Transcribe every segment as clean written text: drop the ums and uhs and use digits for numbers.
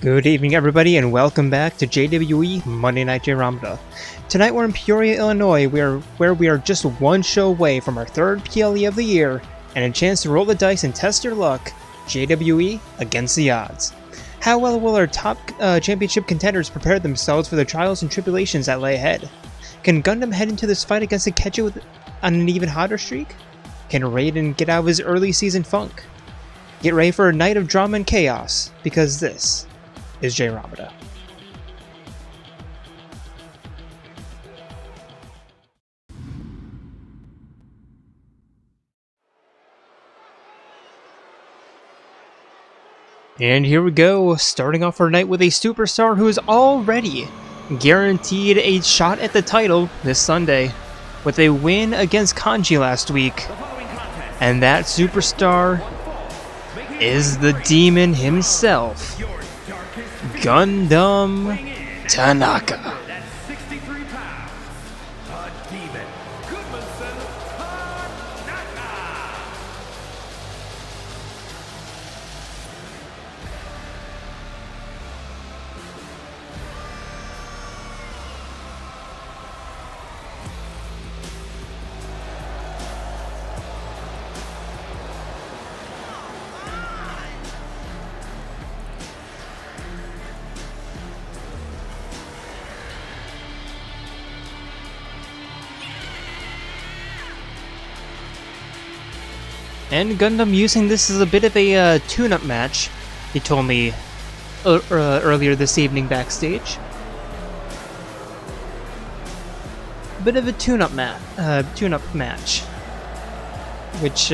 Good evening, everybody, and welcome back to JWE Monday Night Jayromoda. Tonight we're in Peoria, Illinois, where we are just one show away from our third PLE of the year, and a chance to roll the dice and test your luck. JWE against the odds. How well will our top championship contenders prepare themselves for the trials and tribulations that lay ahead? Can Gundham head into this fight against Kirijo on an even hotter streak? Can Raiden get out of his early season funk? Get ready for a night of drama and chaos, because this is Jayromoda. And here we go, starting off our night with a superstar who is already guaranteed a shot at the title this Sunday with a win against Kanji last week. And that superstar is the demon himself, Gundham Tanaka. And Gundham using this as a bit of a tune-up match, he told me earlier this evening backstage. A bit of a tune-up match, which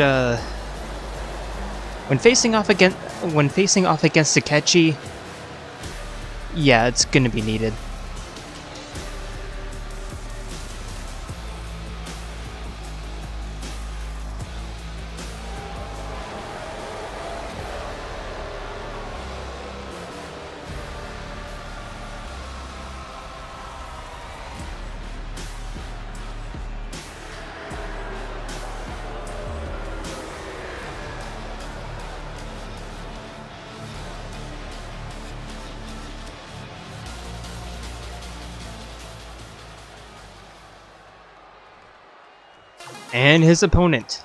when facing off against Takechi, yeah, it's gonna be needed. And his opponent,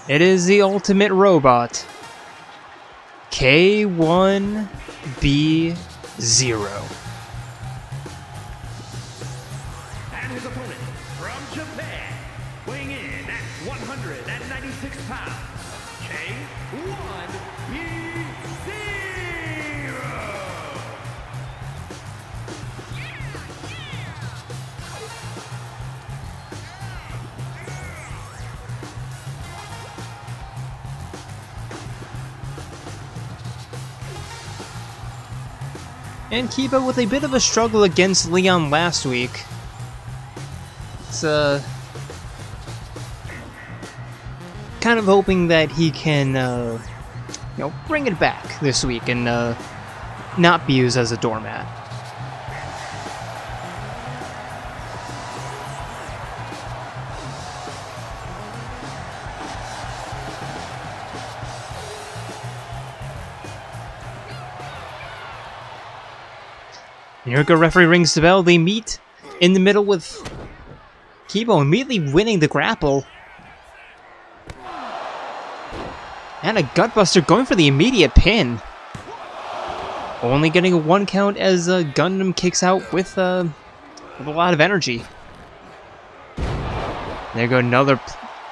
it is the ultimate robot, K1B0. And his opponent, from Japan, weighing in at 196 pounds, K1B0. And Kiba with a bit of a struggle against Leon last week. It's kind of hoping that he can bring it back this week and not be used as a doormat. Here go, referee rings the bell. They meet in the middle with Kibo immediately winning the grapple. And a gutbuster going for the immediate pin. Only getting a 1 count as Gundham kicks out with a lot of energy. There go another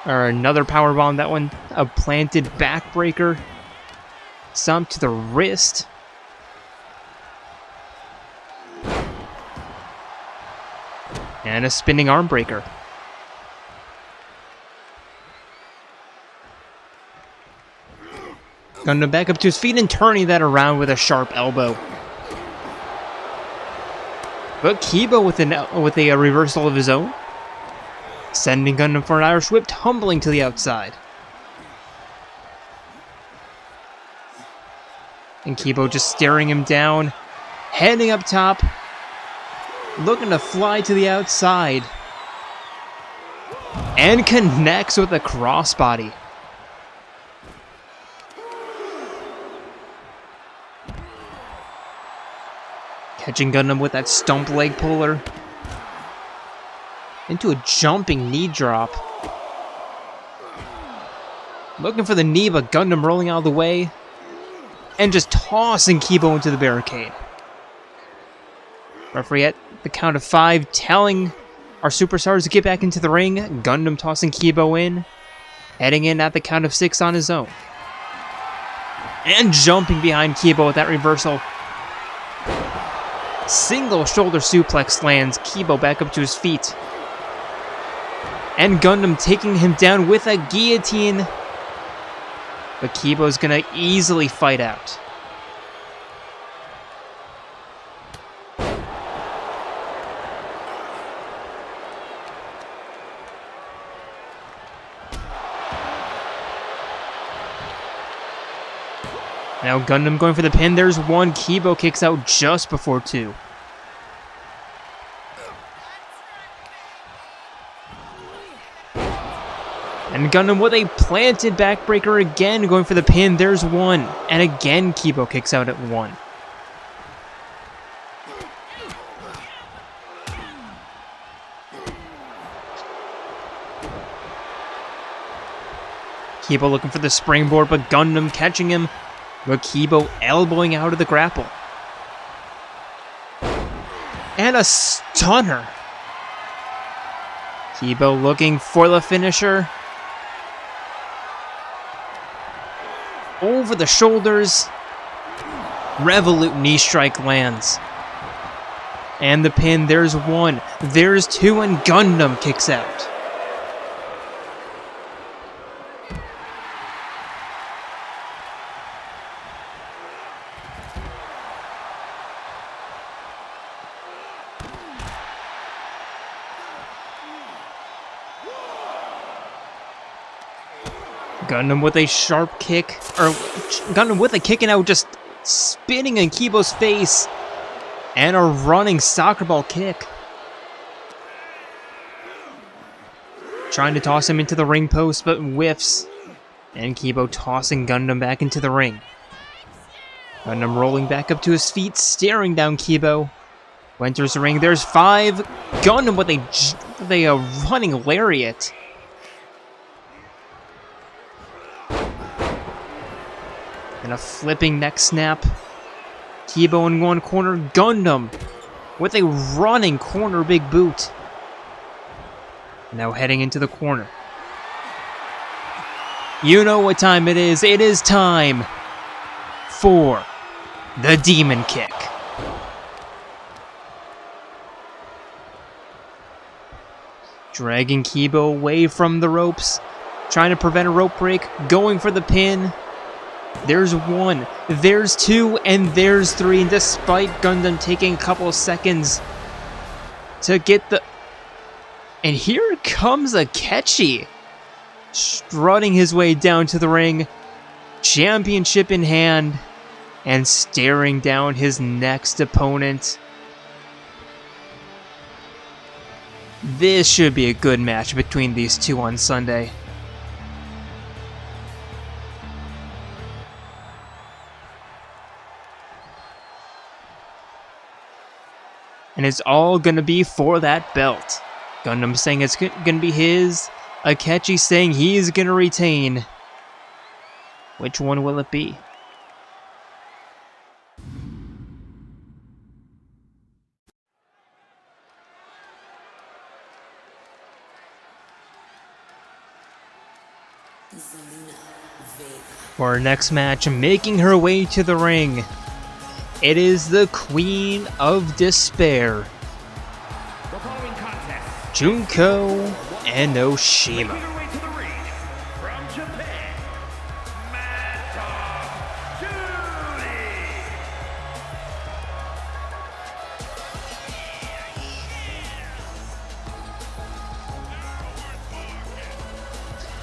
powerbomb. That one a planted backbreaker. Stomp to the wrist. And a spinning arm breaker. Gundham back up to his feet and turning that around with a sharp elbow. But Kiba with a reversal of his own, sending Gundham for an Irish whip, tumbling to the outside. And Kibo just staring him down, heading up top, looking to fly to the outside. And connects with a crossbody. Catching Gundham with that stump leg puller. Into a jumping knee drop. Looking for the knee, but Gundham rolling out of the way. And just tossing Kibo into the barricade. Referee at the count of 5 telling our superstars to get back into the ring. Gundham tossing Kibo in. Heading in at the count of 6 on his own. And jumping behind Kibo with that reversal. Single shoulder suplex lands Kibo back up to his feet. And Gundham taking him down with a guillotine. But Kibo's gonna easily fight out. Now Gundham going for the pin. There's 1. Kibo kicks out just before 2. And Gundham with a planted backbreaker again, going for the pin. There's 1. And again, Kibo kicks out at 1. Kibo looking for the springboard, but Gundham catching him. But Kibo elbowing out of the grapple. And a stunner. Kibo looking for the finisher. Over the shoulders. Revolute knee strike lands. And the pin, there's 1. There's 2, and Gundham kicks out. Gundham with a sharp kick, or Gundham with a kick and out, just spinning in Kibo's face, and a running soccer ball kick. Trying to toss him into the ring post, but whiffs, and Kibo tossing Gundham back into the ring. Gundham rolling back up to his feet, staring down Kibo. Enters the ring, there's 5. Gundham with a running lariat. And a flipping neck snap. Kibo in one corner. Gundham with a running corner big boot. Now heading into the corner. You know what time it is. It is time for the Demon Kick. Dragging Kibo away from the ropes. Trying to prevent a rope break. Going for the pin. There's 1, there's 2, and there's 3. And despite Gundham taking a couple of seconds to get the... And here comes Akechi, strutting his way down to the ring, championship in hand, and staring down his next opponent. This should be a good match between these two on Sunday. And it's all gonna be for that belt. Gundham saying it's gonna be his. Akechi saying he's gonna retain. Which one will it be? For our next match, making her way to the ring, it is the Queen of Despair, The following contest, Junko Enoshima. making her way to the ring, from Japan, Makoto.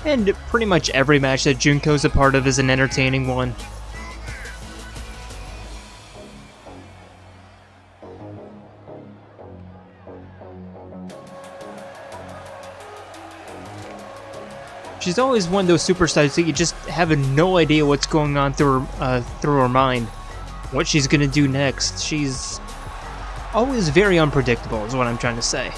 And pretty much every match that Junko's a part of is an entertaining one. She's always one of those superstars that you just have no idea what's going on through her mind. What she's gonna do next. She's always very unpredictable, is what I'm trying to say.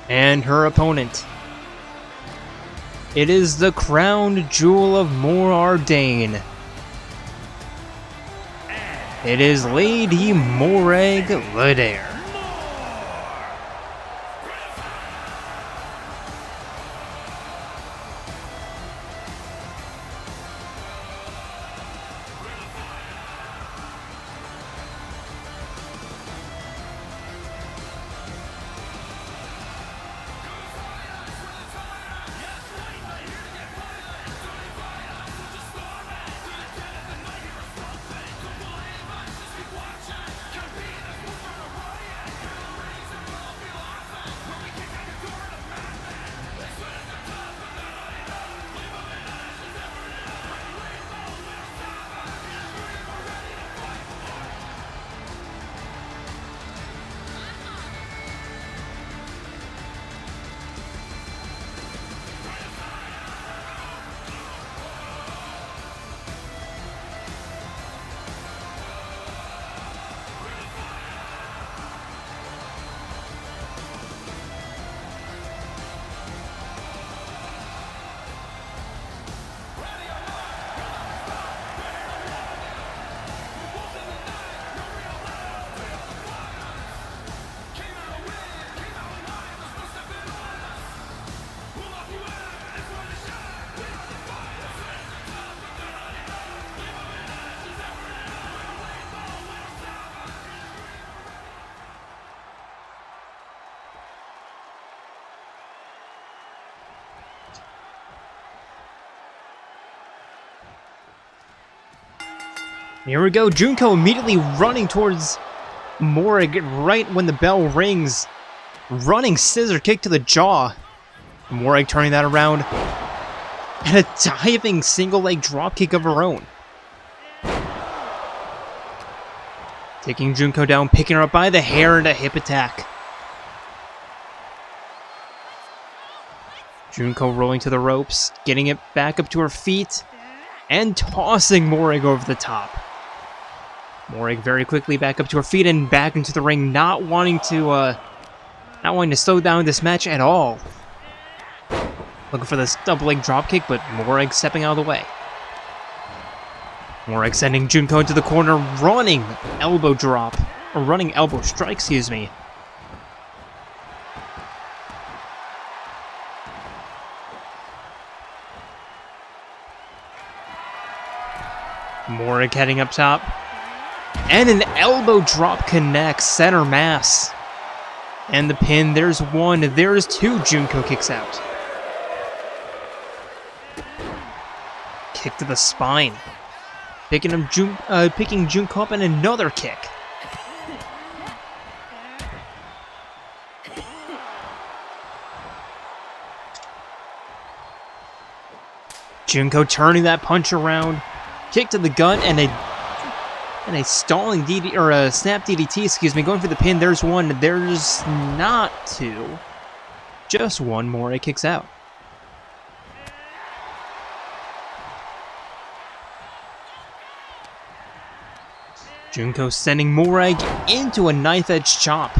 And her opponent. It is the crowned jewel of Morag. It is Lady Morag Ladair. Here we go, Junko immediately running towards Morag right when the bell rings. Running scissor kick to the jaw. Morag turning that around. And a diving single leg drop kick of her own. Taking Junko down, picking her up by the hair and a hip attack. Junko rolling to the ropes, getting it back up to her feet, and tossing Morag over the top. Morag very quickly back up to her feet and back into the ring, not wanting to slow down this match at all. Looking for this double leg dropkick, but Morag stepping out of the way. Morag sending Junko into the corner, running elbow strike, excuse me. Morag heading up top. And an elbow drop connects center mass. And the pin, there's one, there's two. Junko kicks out. Kick to the spine. Picking Junko up and another kick. Junko turning that punch around. Kick to the gut and a stalling DD, or a snap DDT, excuse me, going for the pin. There's one, there's not two. Just one more, it kicks out. Junko sending Morag into a knife-edge chop.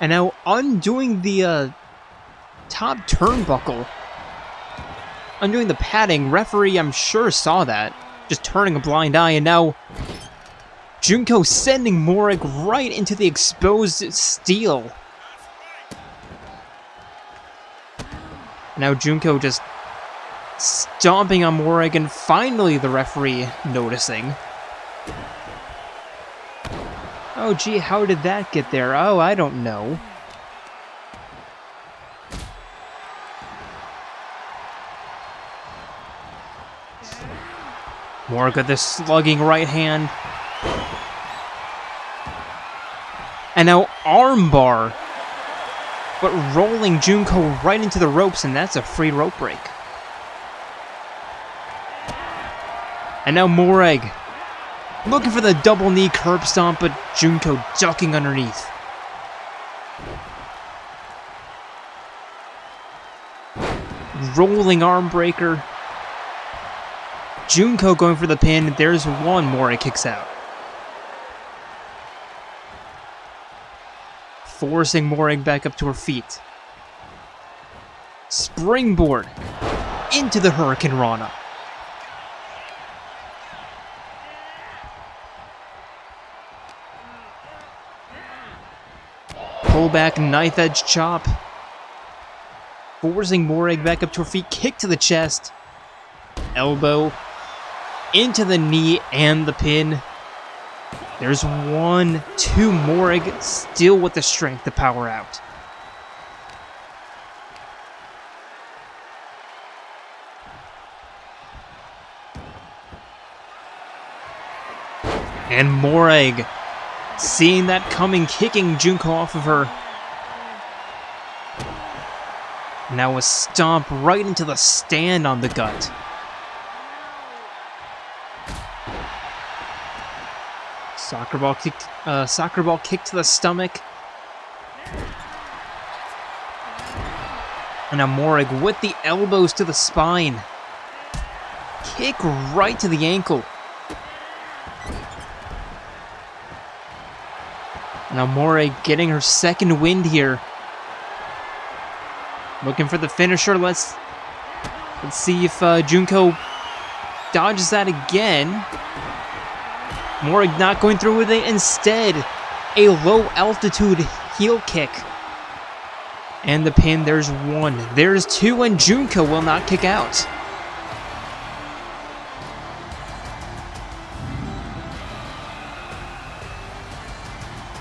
And now undoing the top turnbuckle. Undoing the padding. Referee, I'm sure, saw that. Just turning a blind eye, and now Junko sending Morag right into the exposed steel. Now Junko just stomping on Morag, and finally the referee noticing. Oh gee, how did that get there? Oh, I don't know. Morag with the slugging right hand. And now armbar. But rolling Junko right into the ropes, and that's a free rope break. And now Morag looking for the double knee curb stomp, but Junko ducking underneath. Rolling arm breaker. Junko going for the pin. There's one. Morag kicks out. Forcing Morag back up to her feet. Springboard into the Hurricane Rana. Pull back knife edge chop. Forcing Morag back up to her feet. Kick to the chest. Elbow into the knee and the pin. There's 1, 2. Morag still with the strength to power out. And Morag, seeing that coming, kicking Junko off of her. Now a stomp right into the stand on the gut. Soccer ball kick to the stomach. And now Morag with the elbows to the spine. Kick right to the ankle. Now Morag getting her second wind here. Looking for the finisher. Let's see if Junko dodges that again. Morag not going through with it. Instead, a low altitude heel kick. And the pin, there's 1. There's 2, and Junko will not kick out.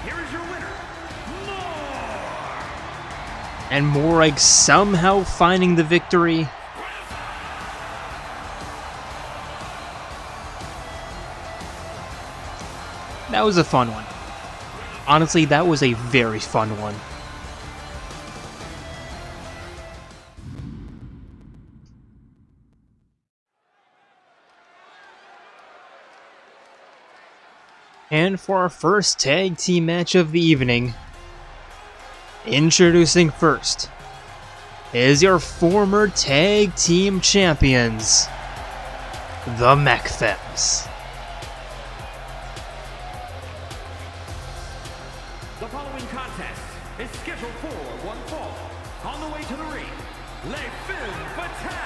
Here is your winner, And Morag somehow finding the victory. That was a fun one. Honestly, that was a very fun one. And for our first tag team match of the evening, introducing first is your former tag team champions, the Mech Femmes. The following contest is scheduled for one fall. On the way to the ring, Les Femmes Fatales.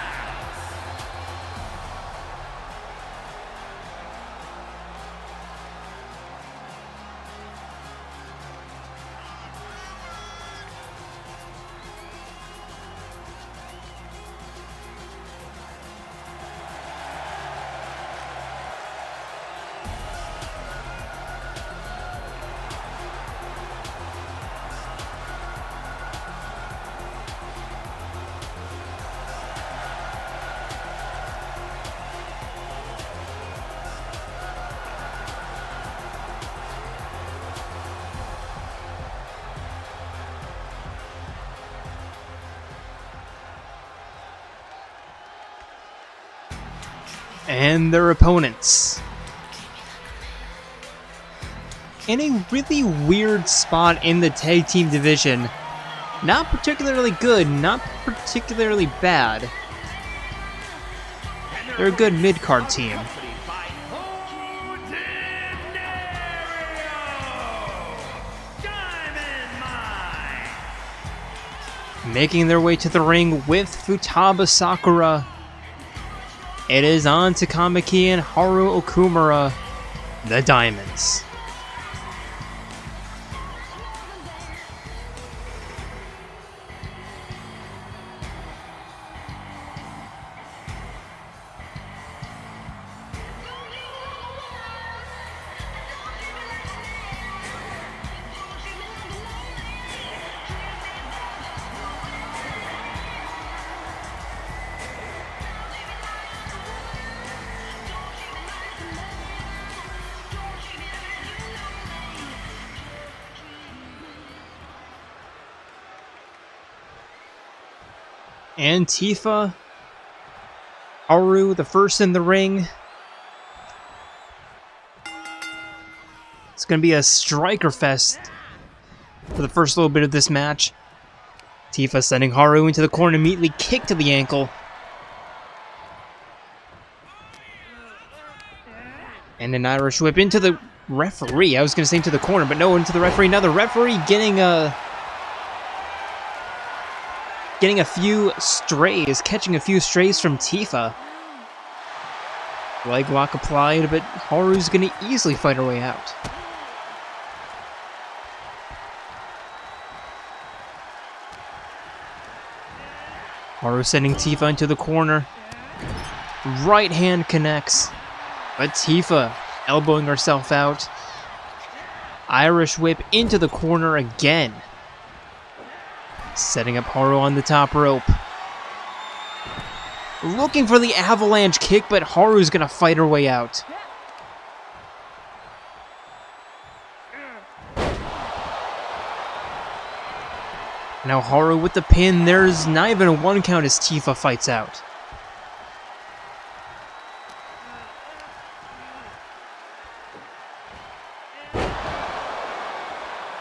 And their opponents. In a really weird spot in the tag team division. Not particularly good, not particularly bad. They're a good mid-card team. Making their way to the ring with Futaba Sakura. It is on to Kamiki and Haru Okumura, the Diamonds. And Tifa. Haru, the first in the ring. It's going to be a striker fest for the first little bit of this match. Tifa sending Haru into the corner, immediately kick to the ankle. And an Irish whip into the referee. I was going to say into the corner, but no, into the referee. Now the referee getting a few strays, catching a few strays from Tifa. Leg lock applied, but Haru's going to easily fight her way out. Haru sending Tifa into the corner. Right hand connects, but Tifa elbowing herself out. Irish whip into the corner again. Setting up Haru on the top rope. Looking for the avalanche kick, but Haru's gonna fight her way out. Now Haru with the pin. There's not even a 1 count as Tifa fights out.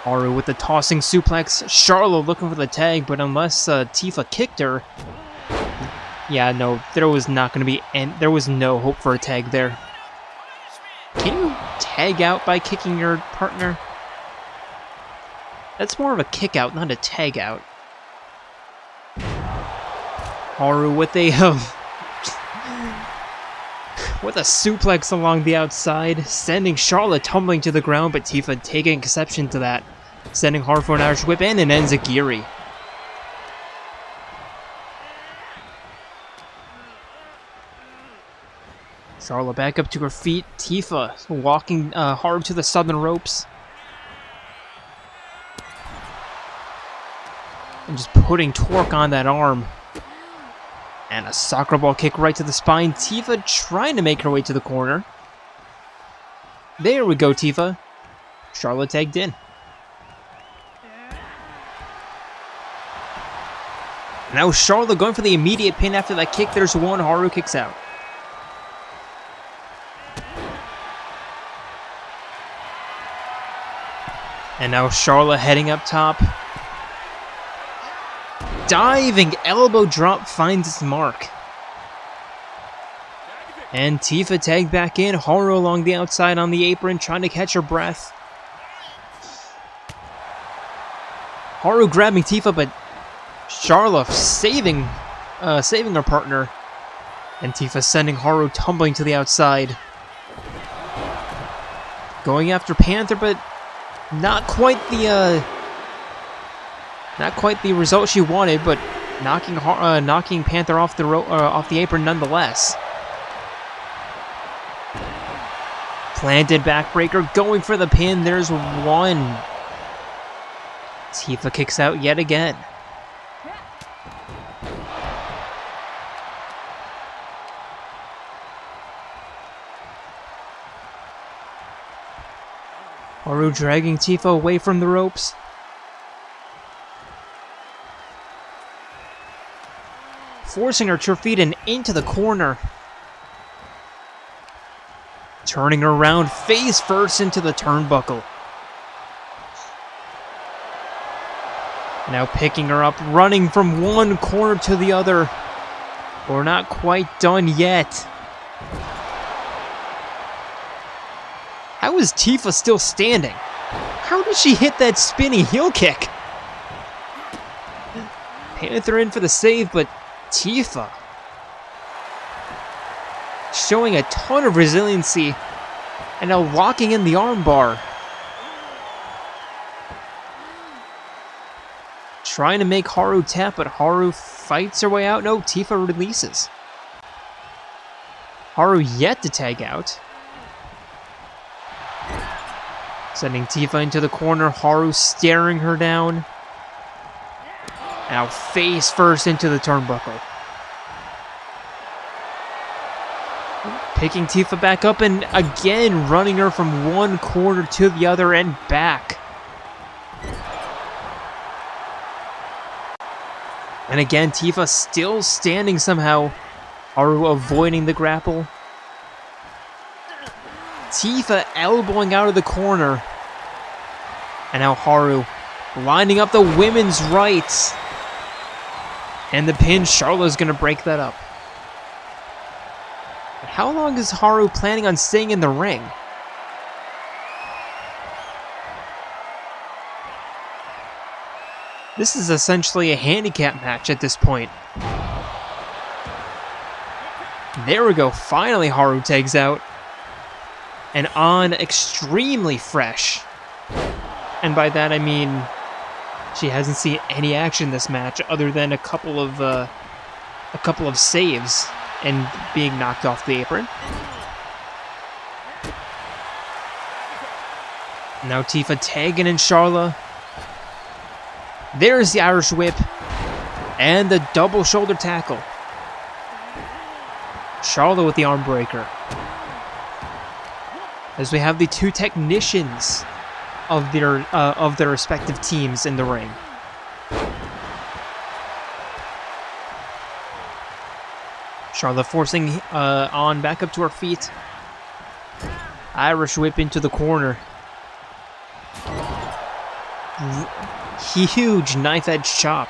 Haru with the tossing suplex. Charlotte looking for the tag, but unless Tifa kicked her, yeah, no, there was not going to be, and there was no hope for a tag there. Can you tag out by kicking your partner? That's more of a kick out, not a tag out. Haru with a with a suplex along the outside, sending Charlotte tumbling to the ground, but Tifa taking exception to that, sending Haru for an Irish whip and an enziguri. Charlotte back up to her feet. Tifa walking Haru to the southern ropes. And just putting torque on that arm. And a soccer ball kick right to the spine. Tifa trying to make her way to the corner. There we go, Tifa. Charlotte tagged in. Now Charlotte going for the immediate pin after that kick. There's one. Haru kicks out. And now Charlotte heading up top. Diving elbow drop finds its mark. And Tifa tagged back in. Haru along the outside on the apron, trying to catch her breath. Haru grabbing Tifa, but Charlotte saving her partner. And Tifa sending Haru tumbling to the outside. Going after Panther, but not quite the result she wanted, but knocking Panther off the apron nonetheless. Planted backbreaker, going for the pin. There's one. Tifa kicks out yet again. Haru dragging Tifa away from the ropes. Forcing her to her feet and into the corner. Turning her around face first into the turnbuckle. Now picking her up, running from one corner to the other. We're not quite done yet. How is Tifa still standing? How did she hit that spinning heel kick? Panther in for the save, but Tifa showing a ton of resiliency and now locking in the armbar. Trying to make Haru tap, but Haru fights her way out. No, Tifa releases. Haru yet to tag out. Sending Tifa into the corner. Haru staring her down. Now face first into the turnbuckle. Picking Tifa back up and again running her from one corner to the other and back. And again, Tifa still standing somehow. Haru avoiding the grapple. Tifa elbowing out of the corner. And now Haru lining up the women's rights. And the pin, Charlotte's going to break that up. How long is Haru planning on staying in the ring? This is essentially a handicap match at this point. There we go. Finally, Haru tags out. And on extremely fresh. And by that I mean she hasn't seen any action this match other than a couple of saves and being knocked off the apron. Now Tifa tagging in Charla. There's the Irish whip and the double shoulder tackle. Charla with the arm breaker. As we have the two technicians of their respective teams in the ring. Charla forcing on back up to her feet. Irish whip into the corner. Huge knife edge chop.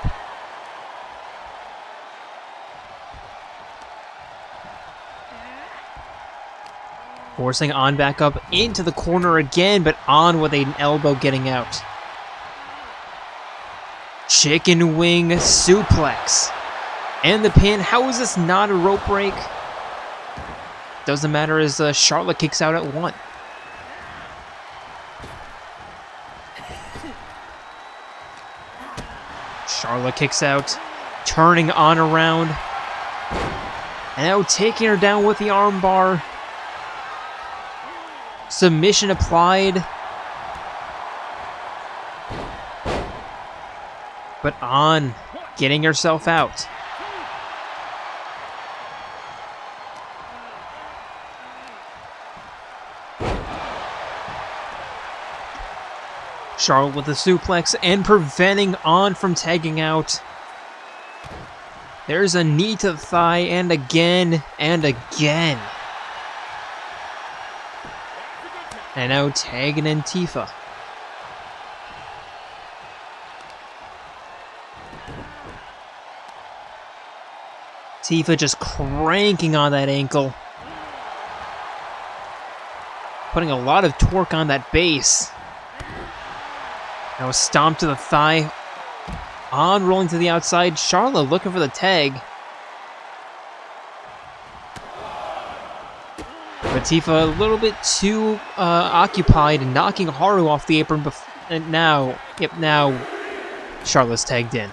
Forcing on back up into the corner again, but on with an elbow getting out. Chicken wing suplex. And the pin. How is this not a rope break? Doesn't matter as Charlotte kicks out at 1. Charlotte kicks out, turning on around. And now taking her down with the armbar. Submission applied. But on, getting herself out. Charlotte with the suplex and preventing On from tagging out. There's a knee to the thigh and again and again. And now tagging in Tifa. Tifa just cranking on that ankle. Putting a lot of torque on that base. Now a stomp to the thigh. On rolling to the outside. Charlotte looking for the tag. But Tifa a little bit too occupied and knocking Haru off the apron. And now Charlotte's tagged in.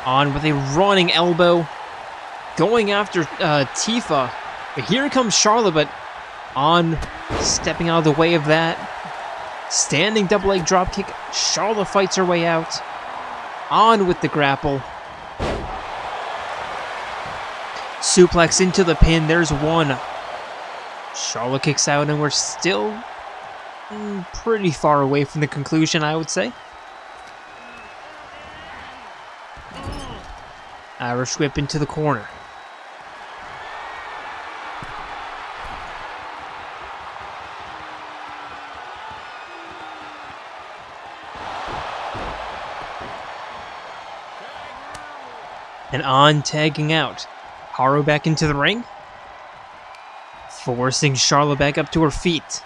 On with a running elbow. Going after Tifa. But here comes Charlotte, but On stepping out of the way of that. Standing double leg dropkick. Charlotte fights her way out. On with the grapple. Suplex into the pin. There's one. Charlotte kicks out, and we're still pretty far away from the conclusion, I would say. Irish whip into the corner. And On tagging out. Haru back into the ring. Forcing Charlotte back up to her feet.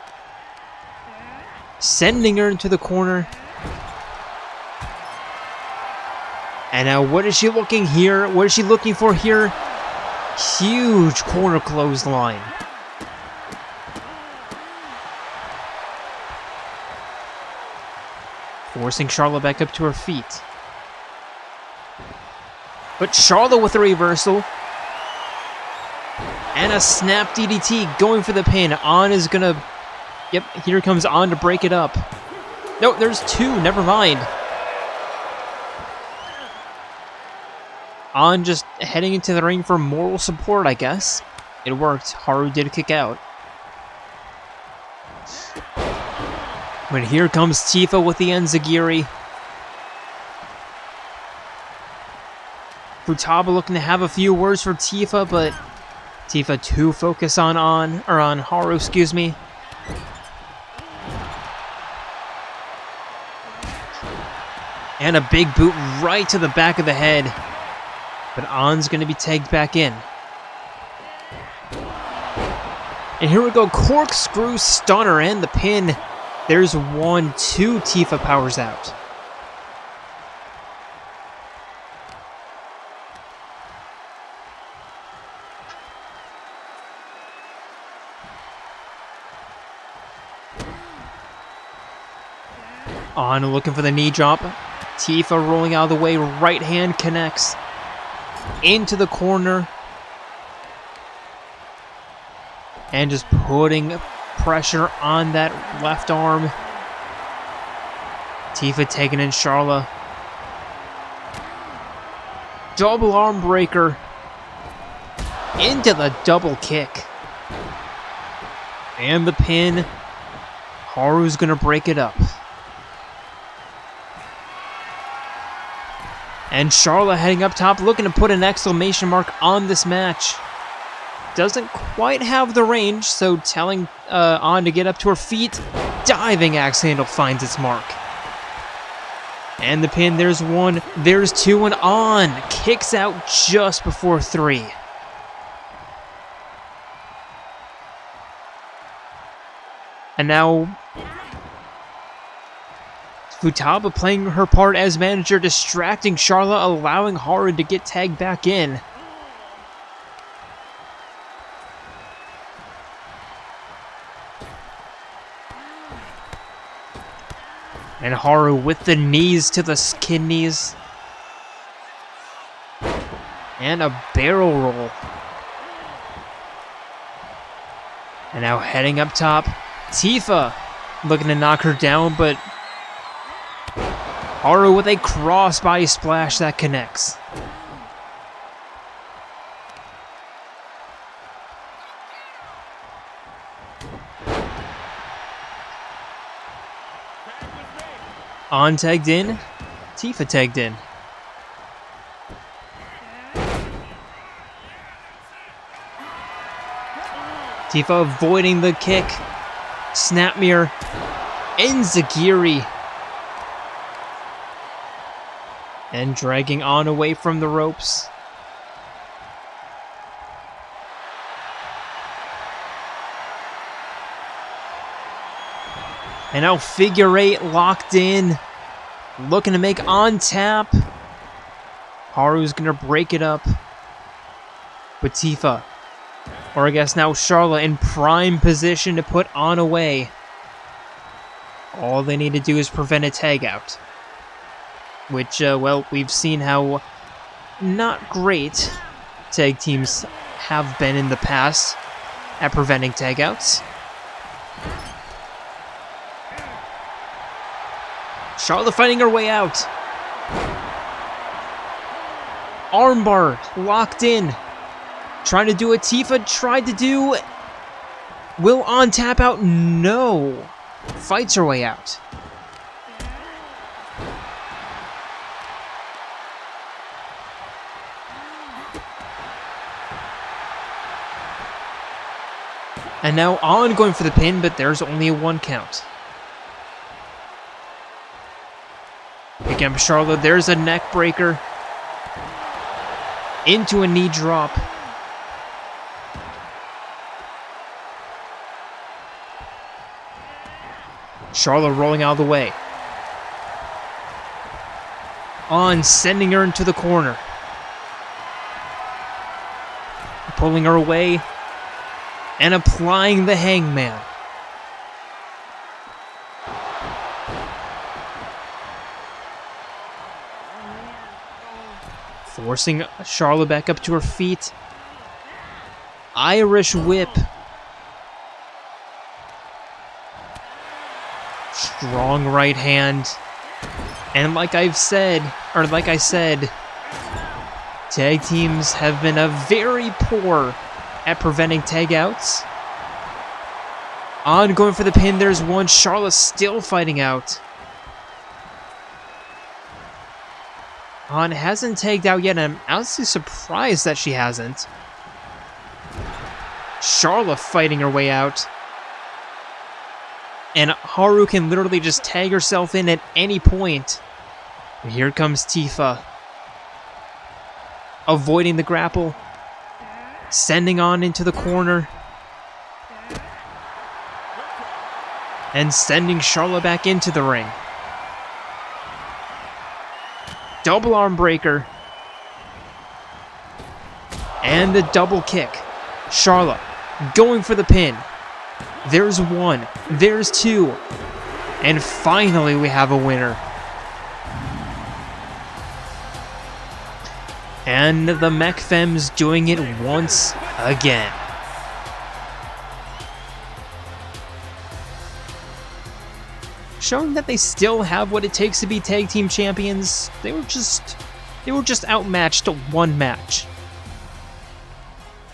Sending her into the corner. And now what is she looking here? What is she looking for here? Huge corner clothesline. Forcing Charlotte back up to her feet. But Charlotte with a reversal. And a snap DDT going for the pin. On is gonna... Yep, here comes On to break it up. No, there's two. Never mind. On just heading into the ring for moral support, I guess. It worked. Haru did kick out. But here comes Tifa with the Enziguri. Futaba looking to have a few words for Tifa, but Tifa too focused on Haru, excuse me. And a big boot right to the back of the head. But An's going to be tagged back in. And here we go, corkscrew stunner and the pin. There's 1, 2, Tifa powers out. On looking for the knee drop. Tifa rolling out of the way, right hand connects into the corner. And just putting pressure on that left arm. Tifa taking in Charla. Double arm breaker. Into the double kick. And the pin. Haru's gonna break it up. And Charla heading up top, looking to put an exclamation mark on this match. Doesn't quite have the range, so telling On to get up to her feet. Diving axe handle finds its mark. And the pin, there's 1, there's 2, and On kicks out just before 3. And now Futaba playing her part as manager, distracting Charla, allowing Haru to get tagged back in. And Haru with the knees to the kidneys. And a barrel roll. And now heading up top, Tifa looking to knock her down, but Haru with a crossbody splash that connects. On tagged in, Tifa tagged in. Tifa avoiding the kick, snap mirror, enziguri. And dragging On away from the ropes. And now figure 8 locked in. Looking to make On tap. Haru's gonna break it up. But Tifa, or I guess now Charla, in prime position to put On away. All they need to do is prevent a tag out. Which, well, we've seen how not great tag teams have been in the past at preventing tag outs. Charlotte fighting her way out. Armbar locked in. Trying to do what Tifa tried to do. Will On tap out? No. Fights her way out. And now On going for the pin, but there's only a 1 count. Again, Charlotte, there's a neck breaker. Into a knee drop. Charlotte rolling out of the way. On sending her into the corner. Pulling her away. And applying the hangman. Forcing Charlotte back up to her feet. Irish whip. Strong right hand. And like I said, tag teams have been very poor at preventing tag outs. On going for the pin, there's 1. Charlotte still fighting out. Han hasn't tagged out yet, and I'm honestly surprised that she hasn't. Charla fighting her way out. And Haru can literally just tag herself in at any point. And here comes Tifa. Avoiding the grapple. Sending on into the corner. And sending Charla back into the ring. Double arm breaker. And the double kick. Charla going for the pin. There's one. There's two. And finally we have a winner. And the Mech Femmes doing it once again. Showing that they still have what it takes to be tag team champions. They were just outmatched one match.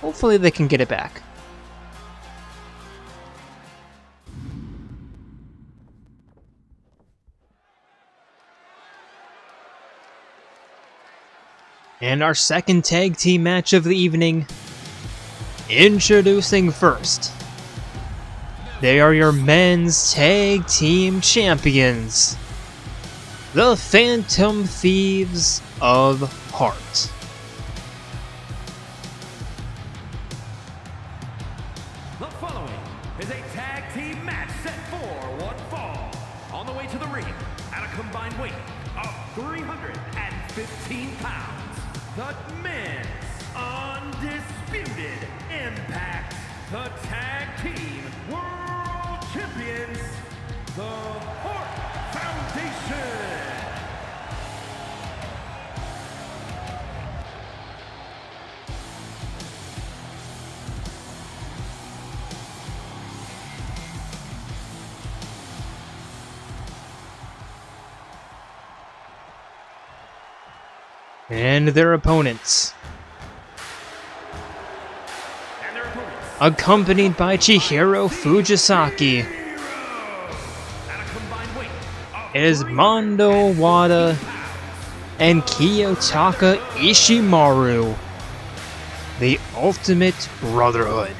Hopefully they can get it back. And our second tag team match of the evening. Introducing first. They are your men's tag team champions. The Phantom Thieves of Heart. The following is a tag team match set for one fall. On the way to the ring, at a combined weight of 315 pounds, the men's undisputed Impact, the tag team world champions, the Heart Foundation. And their opponents. Accompanied by Chihiro Fujisaki. It is Mondo Wada and Kiyotaka Ishimaru. The Ultimate Brotherhood.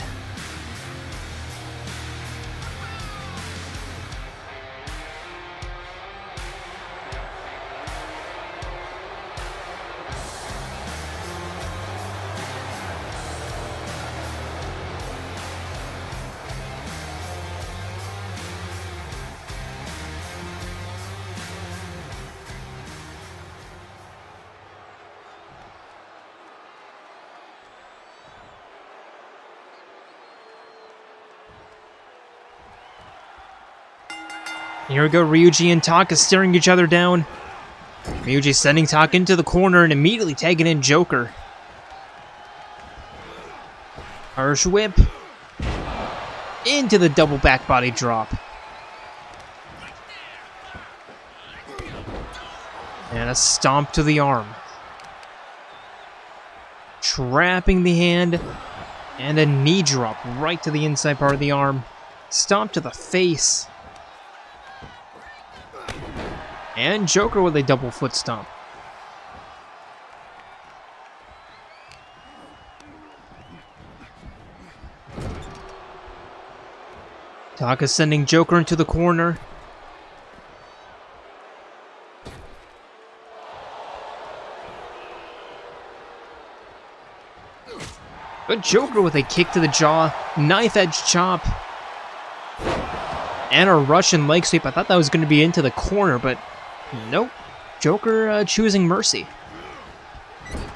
Here we go, Ryuji and Taka staring each other down. Ryuji sending Taka into the corner and immediately tagging in Joker. Irish whip. Into the double back body drop. And a stomp to the arm. Trapping the hand. And a knee drop right to the inside part of the arm. Stomp to the face. And Joker with a double foot stomp. Taka sending Joker into the corner. But Joker with a kick to the jaw, knife edge chop, and a Russian leg sweep. I thought that was going to be into the corner, but nope. Joker choosing mercy.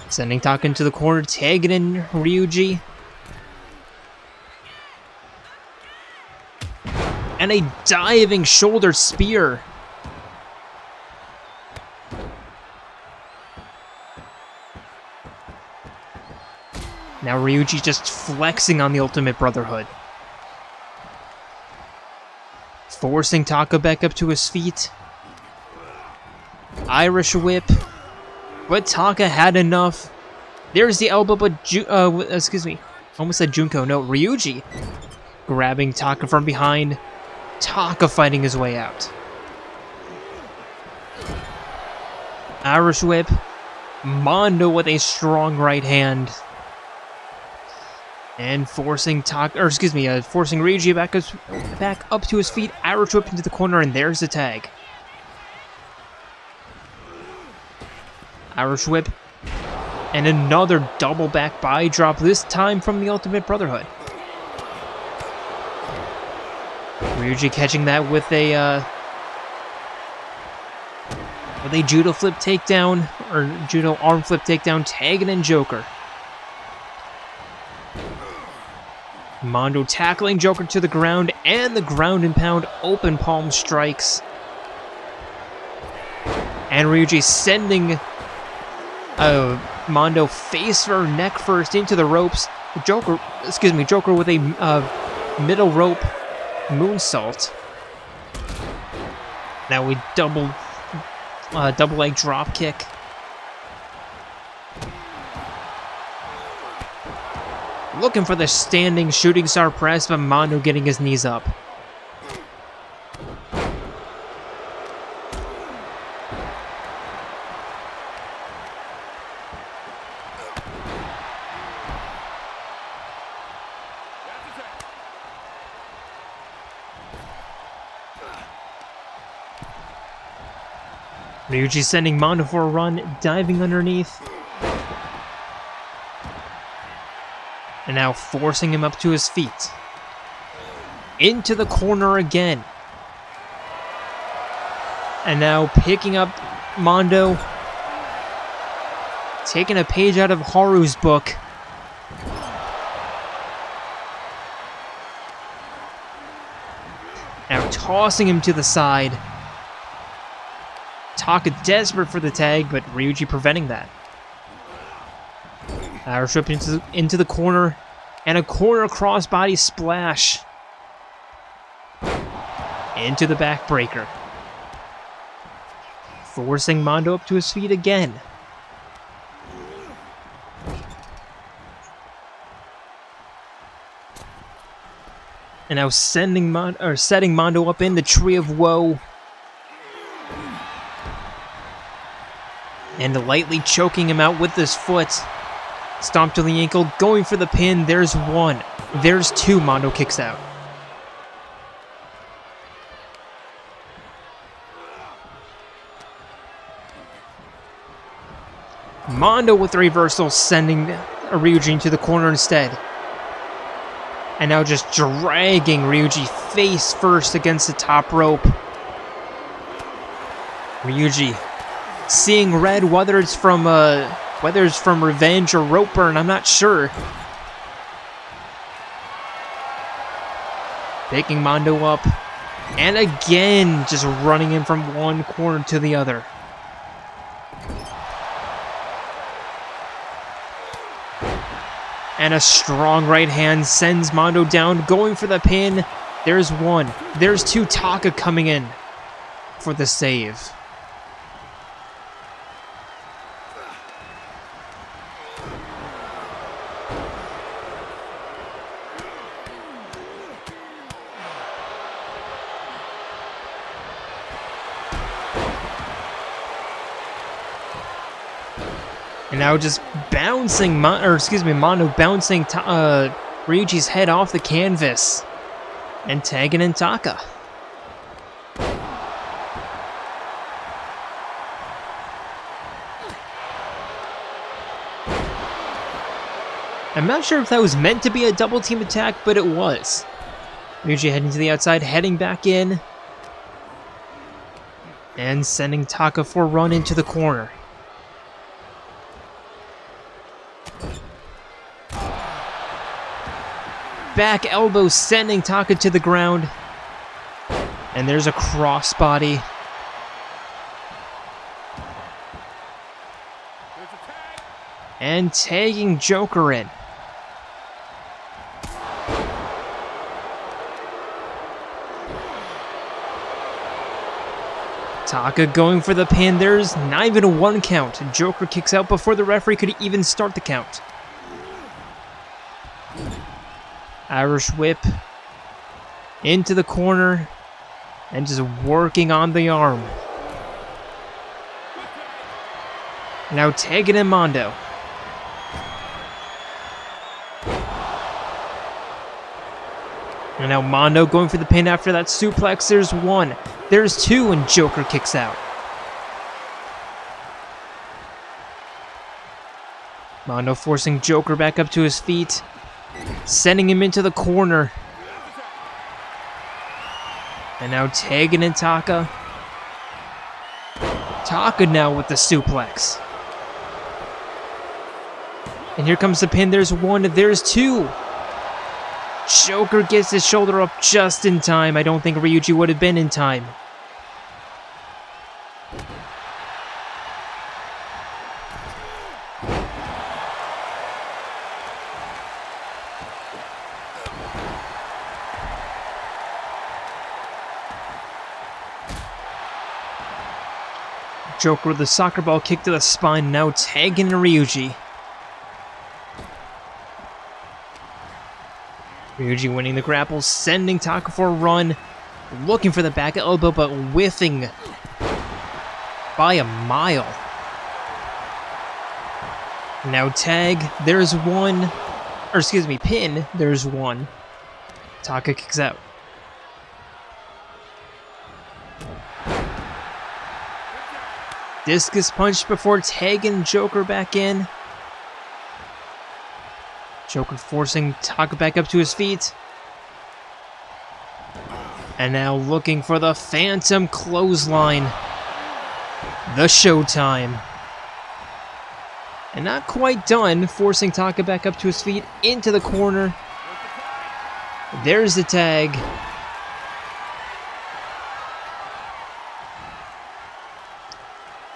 Sending Taka into the corner, tagging in Ryuji. And a diving shoulder spear. Now Ryuji just flexing on the Ultimate Brotherhood. Forcing Taka back up to his feet. Irish whip. But Taka had enough. There's the elbow, but excuse me. Almost said Junko. No, Ryuji. Grabbing Taka from behind. Taka fighting his way out. Irish whip. Mondo with a strong right hand. And forcing forcing Ryuji back up to his feet. Irish whip into the corner, and there's the tag. Irish whip. And another double back body drop, this time from the Ultimate Brotherhood. Ryuji catching that with a judo flip takedown, or judo arm flip takedown, tagging in Joker. Mondo tackling Joker to the ground, and the ground and pound open palm strikes. And Ryuji sending Mondo face or neck first into the ropes. Joker with a middle rope moonsault. Now we double leg drop kick. Looking for the standing shooting star press, but Mondo getting his knees up. Ryuji sending Mondo for a run, diving underneath. And now forcing him up to his feet. Into the corner again. And now picking up Mondo. Taking a page out of Haru's book. Now tossing him to the side. Taka desperate for the tag, but Ryuji preventing that. Irish whip into the corner, and a corner crossbody splash into the backbreaker, forcing Mondo up to his feet again. And now setting Mondo up in the Tree of Woe. And lightly choking him out with his foot. Stomp to the ankle, going for the pin. There's one. There's two. Mondo kicks out. Mondo with the reversal, sending Ryuji into the corner instead. And now just dragging Ryuji face first against the top rope. Ryuji seeing red, whether it's from revenge or rope burn, I'm not sure. Picking Mondo up, and again just running him from one corner to the other. And a strong right hand sends Mondo down, going for the pin. There's one. There's two. Taka coming in for the save. And now just bouncing, Mondo bouncing Ryuji's head off the canvas. And tagging in Taka. I'm not sure if that was meant to be a double team attack, but it was. Ryuji heading to the outside, heading back in. And sending Taka for a run into the corner. Back elbow sending Taka to the ground. And there's a crossbody. And tagging Joker in. Taka going for the pin. There's not even a one count. Joker kicks out before the referee could even start the count. Irish whip into the corner and just working on the arm. Now tagging in Mondo. And now Mondo going for the pin after that suplex. There's one. There's two, and Joker kicks out. Mondo forcing Joker back up to his feet, sending him into the corner. And now tagging in Taka. Taka now with the suplex. And here comes the pin. There's one, there's two. Joker gets his shoulder up just in time. I don't think Ryuji would have been in time. Joker with the soccer ball kick to the spine, now tagging Ryuji. Ryuji winning the grapple, sending Taka for a run, looking for the back elbow, but whiffing by a mile. Now tag, there's one, or excuse me, pin, there's one. Taka kicks out. Discus punch before tagging Joker back in. Joker forcing Taka back up to his feet. And now looking for the Phantom Clothesline. The Showtime. And not quite done, forcing Taka back up to his feet into the corner. There's the tag.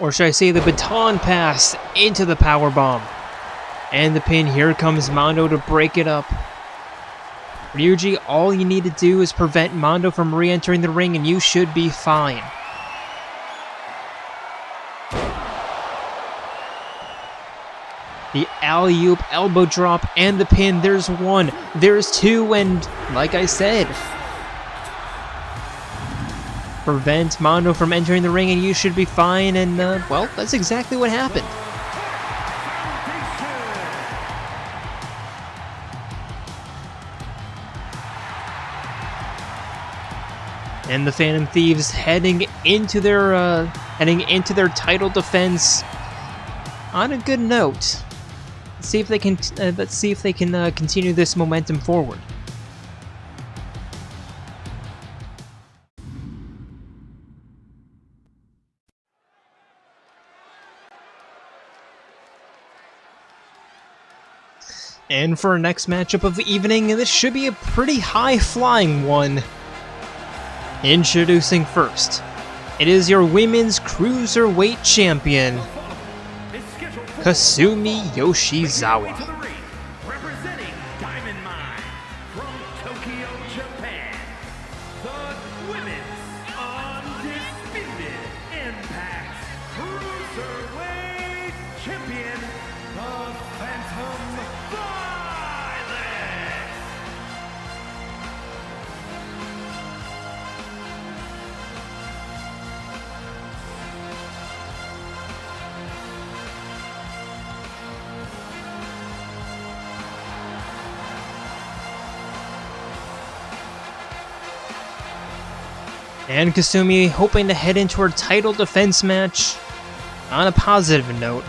Or should I say the baton pass into the powerbomb. And the pin, here comes Mondo to break it up. Ryuji, all you need to do is prevent Mondo from re-entering the ring and you should be fine. The alley-oop, elbow drop, and the pin. There's one, there's two, and like I said, prevent Mondo from entering the ring and you should be fine, and well, that's exactly what happened. And the Phantom Thieves heading into their title defense on a good note. Let's see if they can continue this momentum forward. And for our next matchup of the evening, this should be a pretty high-flying one. Introducing first, it is your Women's Cruiserweight Champion, Kasumi Yoshizawa. Representing Diamond Mine from Tokyo, Japan, the Women's Undisputed Impact Cruiserweight Champion, the Phantom Violet. And Kasumi hoping to head into her title defense match on a positive note.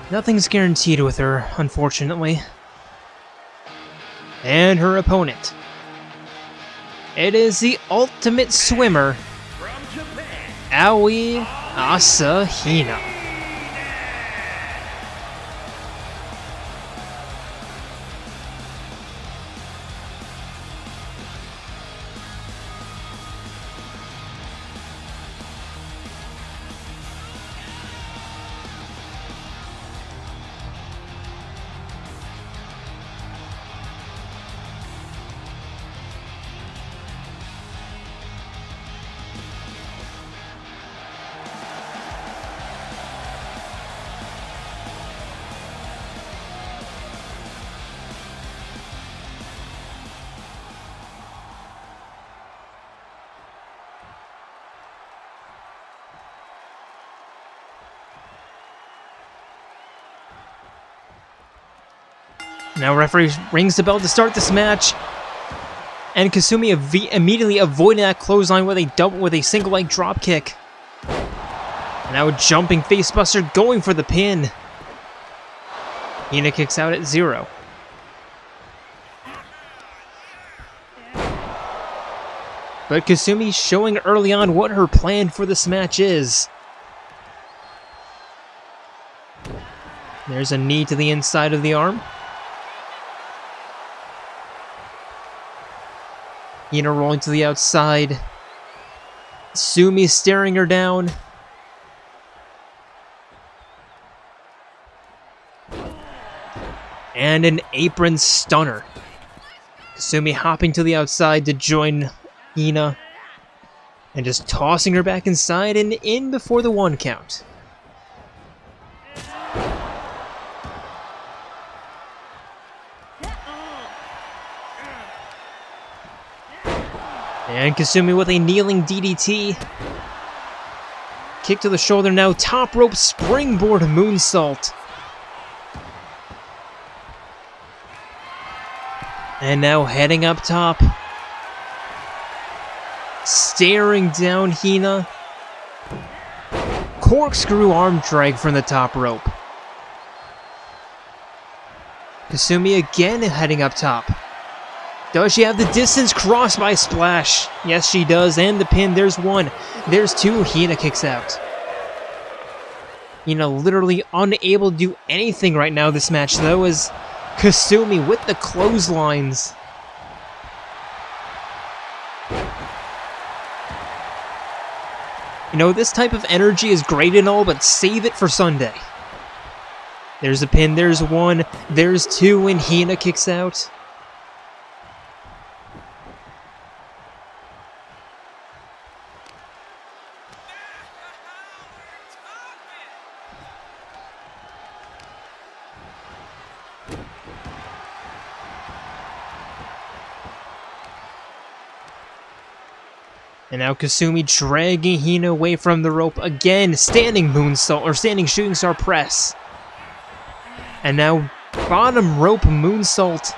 Nothing's guaranteed with her, unfortunately. And her opponent. It is the ultimate swimmer, Aoi Asahina. Now referee rings the bell to start this match. And Kasumi immediately avoiding that clothesline with a single leg drop kick. Now jumping facebuster, going for the pin. Hina kicks out at 0. But Kasumi showing early on what her plan for this match is. There's a knee to the inside of the arm. Hina rolling to the outside. Sumi staring her down. And an apron stunner. Kasumi hopping to the outside to join Hina. And just tossing her back inside and in before the 1 count. And Kasumi with a kneeling DDT. Kick to the shoulder now. Top rope springboard moonsault. And now heading up top. Staring down Hina. Corkscrew arm drag from the top rope. Kasumi again heading up top. Does she have the distance crossed by splash? Yes, she does. And the pin. There's 1. There's 2. Hina kicks out. Hina literally unable to do anything right now this match, though, as Kasumi with the clotheslines. You know, this type of energy is great and all, but save it for Sunday. There's a pin. There's 1. There's 2, and Hina kicks out. And now Kasumi dragging Hina away from the rope again. Standing moonsault, or standing shooting star press. And now bottom rope moonsault.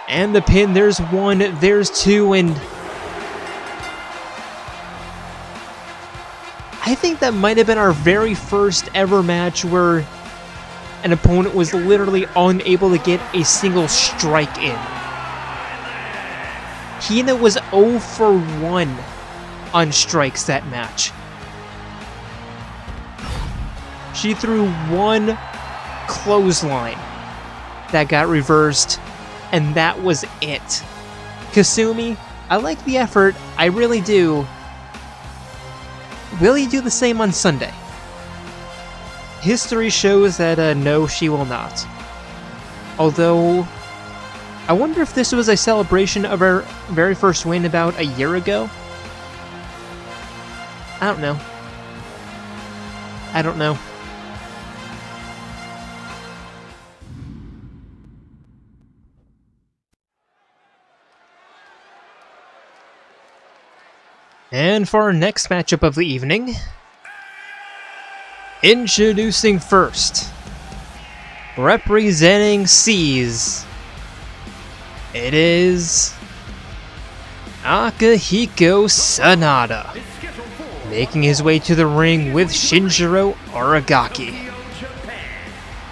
And the pin. There's 1, there's 2, and I think that might have been our very first ever match where an opponent was literally unable to get a single strike in. Hina was 0 for 1 on strikes that match. She threw 1 clothesline that got reversed, and that was it. Kasumi, I like the effort, I really do. Will you do the same on Sunday? History shows that no, she will not. Although, I wonder if this was a celebration of her very first win about a year ago? I don't know. I don't know. And for our next matchup of the evening, introducing first, representing Thieves, it is Akihiko Sanada, making his way to the ring with Shinjiro Aragaki.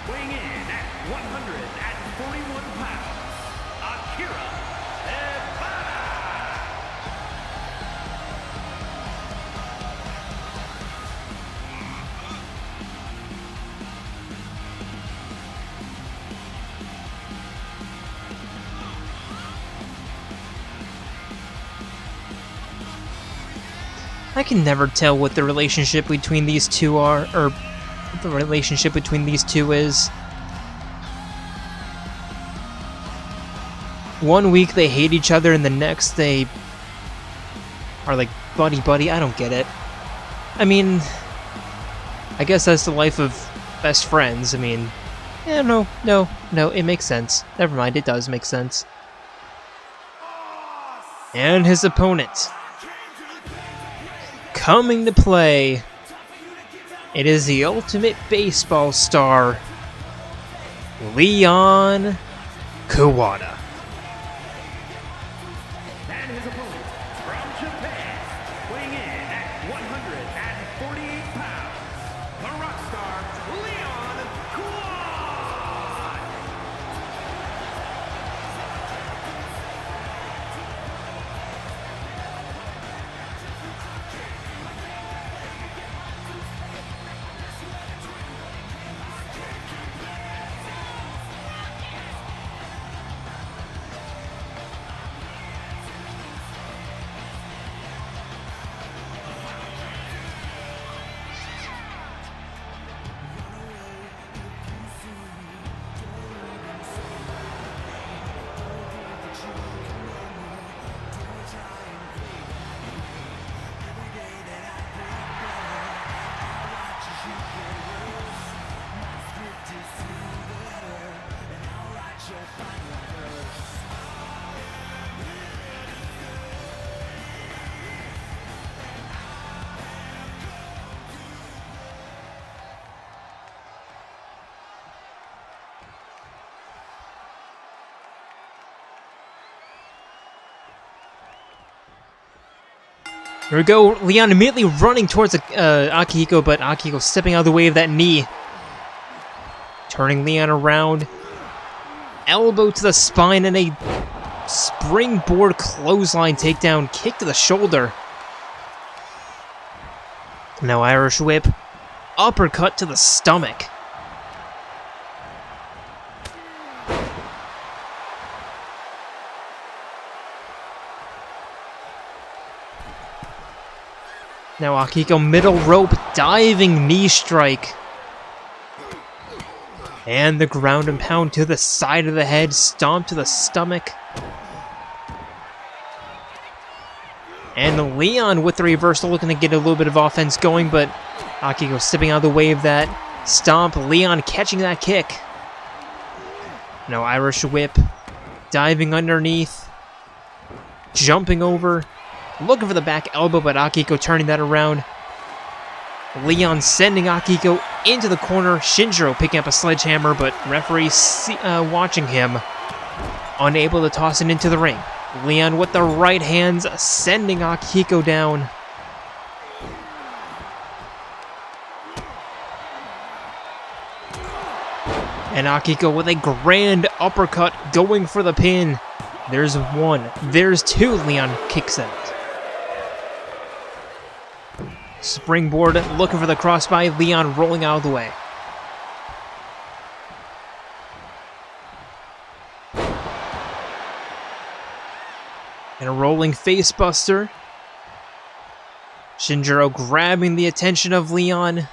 Weighing in at 141 pounds, Akira. I can never tell what the relationship between these two are, or what the relationship between these two is. One week they hate each other, and the next they are like buddy-buddy. I don't get it. I mean, I guess that's the life of best friends. I mean, yeah, no, it makes sense. Never mind, it does make sense. And his opponent, coming to play, it is the ultimate baseball star, Leon Kuwata. And his opponent from Japan, weighing in at 148 pounds, the rockstar Leon Kuwata. Here we go, Leon immediately running towards Akihiko, but Akihiko stepping out of the way of that knee. Turning Leon around. Elbow to the spine and a springboard clothesline takedown, kick to the shoulder. Now Irish whip, uppercut to the stomach. Now Akihiko middle rope, diving knee strike. And the ground and pound to the side of the head, stomp to the stomach. And Leon with the reversal, looking to get a little bit of offense going, but Akihiko stepping out of the way of that stomp. Leon catching that kick. Now Irish whip, diving underneath, jumping over. Looking for the back elbow, but Akihiko turning that around. Leon sending Akihiko into the corner. Shinjiro picking up a sledgehammer, but referee watching him. Unable to toss it into the ring. Leon with the right hands, sending Akihiko down. And Akihiko with a grand uppercut, going for the pin. There's one. There's two. Leon kicks out. Springboard, looking for the crossbody. Leon rolling out of the way. And a rolling facebuster. Shinjiro grabbing the attention of Leon.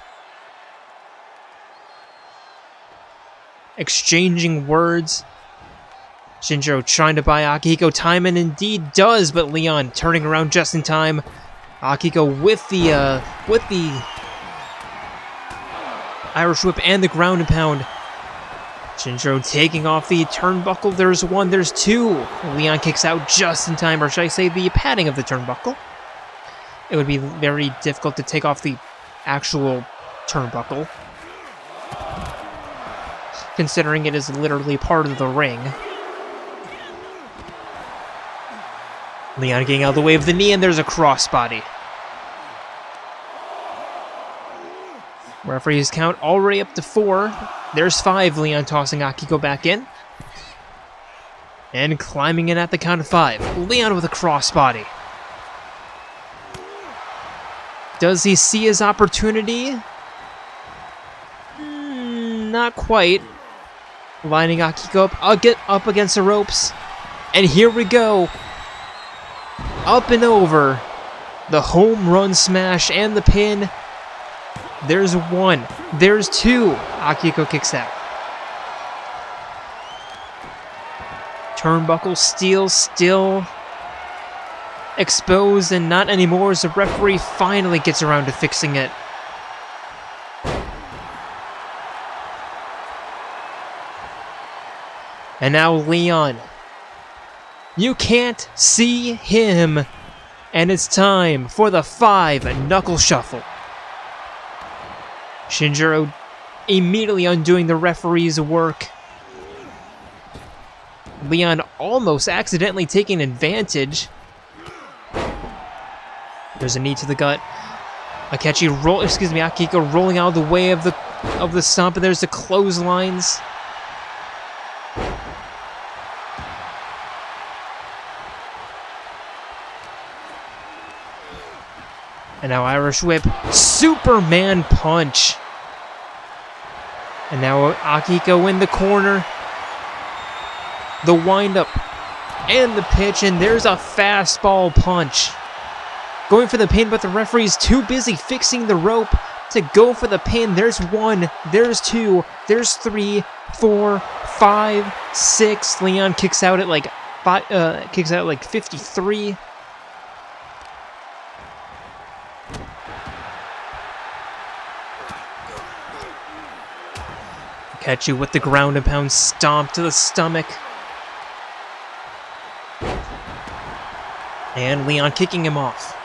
Exchanging words. Shinjiro trying to buy Akihiko time, and indeed does, but Leon turning around just in time. Akihiko with the Irish whip and the ground and pound. Shinjiro taking off the turnbuckle. There's one, there's two. Leon kicks out just in time, or should I say the padding of the turnbuckle. It would be very difficult to take off the actual turnbuckle, considering it is literally part of the ring. Leon getting out of the way of the knee, and there's a crossbody. Referee's count already up to 4. There's 5. Leon tossing Akihiko back in. And climbing in at the count of 5. Leon with a crossbody. Does he see his opportunity? Not quite. Lining Akihiko up against the ropes. And here we go. Up and over. The home run smash and the pin. There's one. There's two. Akihiko kicks out. Turnbuckle steel still exposed, and not anymore as the referee finally gets around to fixing it. And now Leon. You can't see him. And it's time for the 5 knuckle shuffle. Shinjiro immediately undoing the referee's work. Leon almost accidentally taking advantage. There's a knee to the gut. Akihiko rolling out of the way of the stomp, and there's the clotheslines. And now Irish whip, Superman punch. And now Akihiko in the corner. The windup and the pitch, and there's a fastball punch. Going for the pin, but the referee's too busy fixing the rope to go for the pin. There's 1, there's 2, there's 3, 4, 5, 6. Leon kicks out at like 53. Catch you with the ground and pound stomp to the stomach. And Leon kicking him off.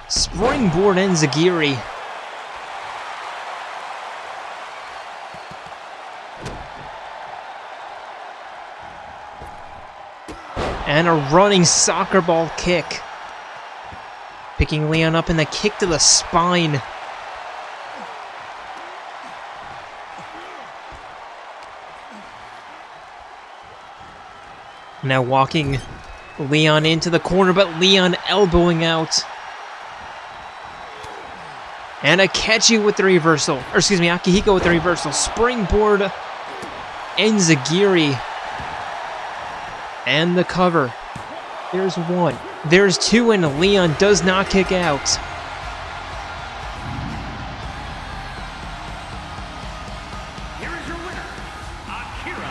Springboard Enziguri. And a running soccer ball kick. Picking Leon up in the kick to the spine. Now walking Leon into the corner, but Leon elbowing out. And Akihiko with the reversal. Or excuse me, Akihiko with the reversal. Springboard Enziguri. And the cover. There's 1. There's 2, and Leon does not kick out. Here is your winner, Akira.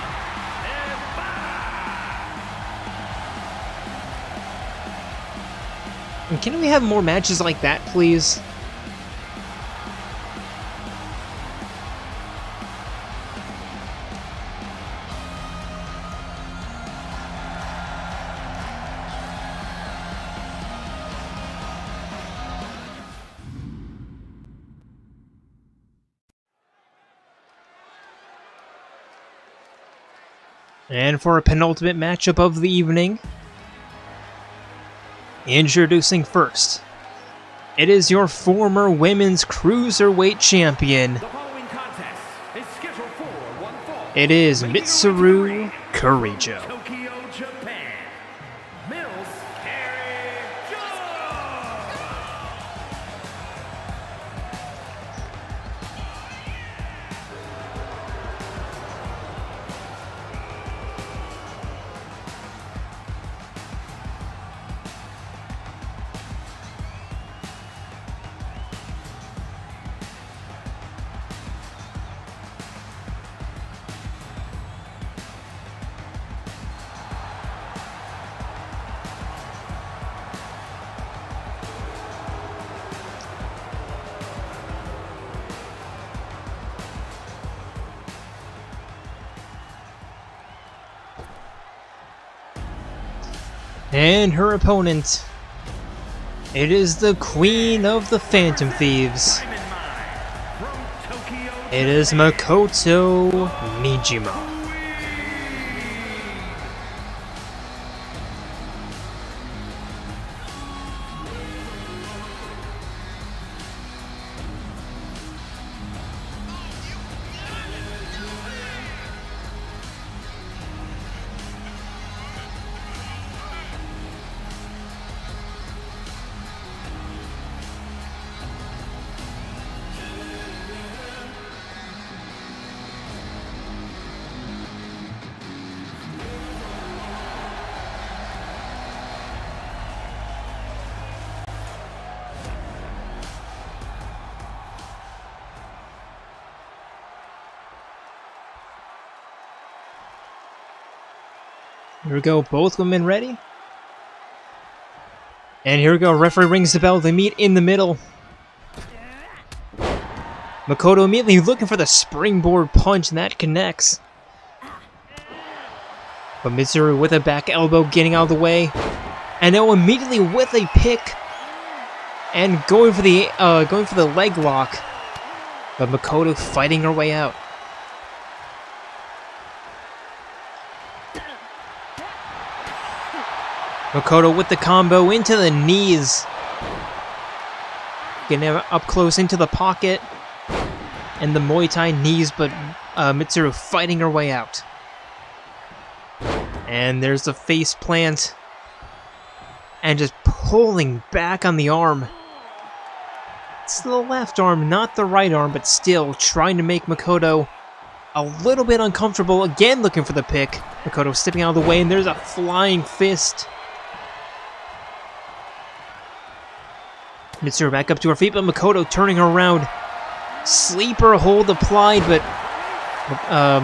And can we have more matches like that, please? And for a penultimate matchup of the evening, introducing first, it is your former women's cruiserweight champion. The following contest is scheduled for one fall. It is Mitsuru Kirijo. Tokyo, Japan. Mills Kirijo. And her opponent, it is the queen of the Phantom Thieves. Diamond Mine from Tokyo, It is Makoto Niijima. Here we go, both women ready. And here we go, referee rings the bell, they meet in the middle. Makoto immediately looking for the springboard punch, and that connects. But Mitsuru with a back elbow getting out of the way. And now immediately with a pick. And going for the leg lock. But Makoto fighting her way out. Makoto with the combo into the knees. Getting up close into the pocket. And the Muay Thai knees, but Mitsuru fighting her way out. And there's the face plant. And just pulling back on the arm. It's the left arm, not the right arm, but still trying to make Makoto a little bit uncomfortable. Again looking for the pick. Makoto stepping out of the way, and there's a flying fist. Mitsuru back up to her feet, but Makoto turning her around. Sleeper hold applied, but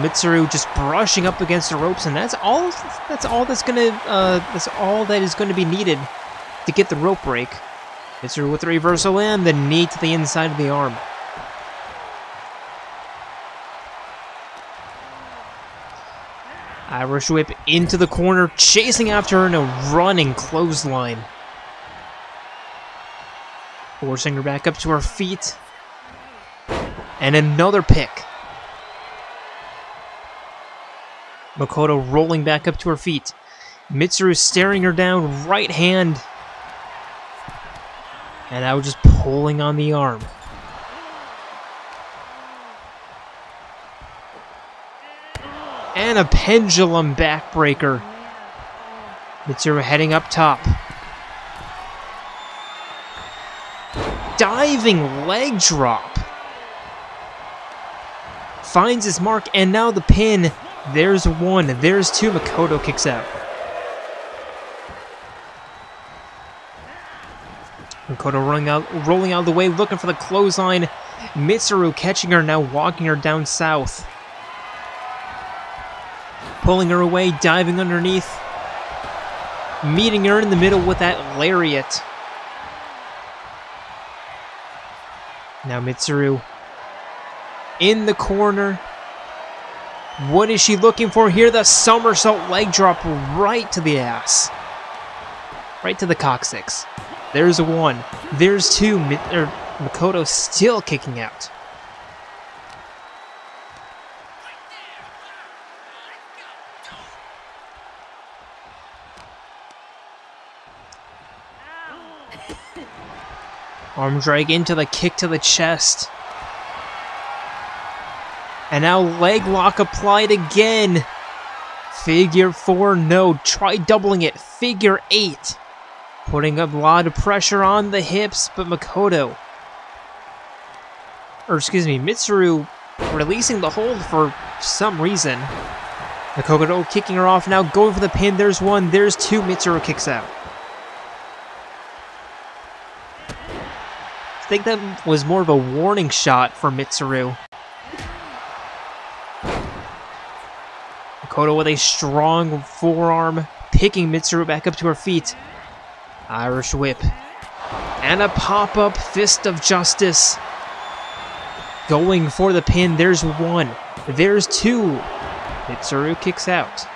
Mitsuru just brushing up against the ropes, and that's all that is gonna be needed to get the rope break. Mitsuru with the reversal and the knee to the inside of the arm. Irish whip into the corner, chasing after her in a running clothesline. Forcing her back up to her feet. And another pick. Makoto rolling back up to her feet. Mitsuru staring her down, right hand. And now just pulling on the arm. And a pendulum backbreaker. Mitsuru heading up top. Diving leg drop. Finds his mark, and now the pin. There's one, there's two. Makoto kicks out. Makoto rolling out of the way, looking for the clothesline. Mitsuru catching her, now walking her down south. Pulling her away, diving underneath. Meeting her in the middle with that lariat. Now Mitsuru in the corner. What is she looking for here? The somersault leg drop right to the ass. Right to the coccyx. There's one. There's two. Makoto still kicking out. Arm drag into the kick to the chest. And now leg lock applied again. Figure 4, no. Try doubling it. Figure 8. Putting a lot of pressure on the hips, but Mitsuru releasing the hold for some reason. Makoto kicking her off now, going for the pin. There's one, there's two. Mitsuru kicks out. I think that was more of a warning shot for Mitsuru. Makoto with a strong forearm, picking Mitsuru back up to her feet. Irish whip. And a pop-up fist of justice. Going for the pin. There's one. There's two. Mitsuru kicks out.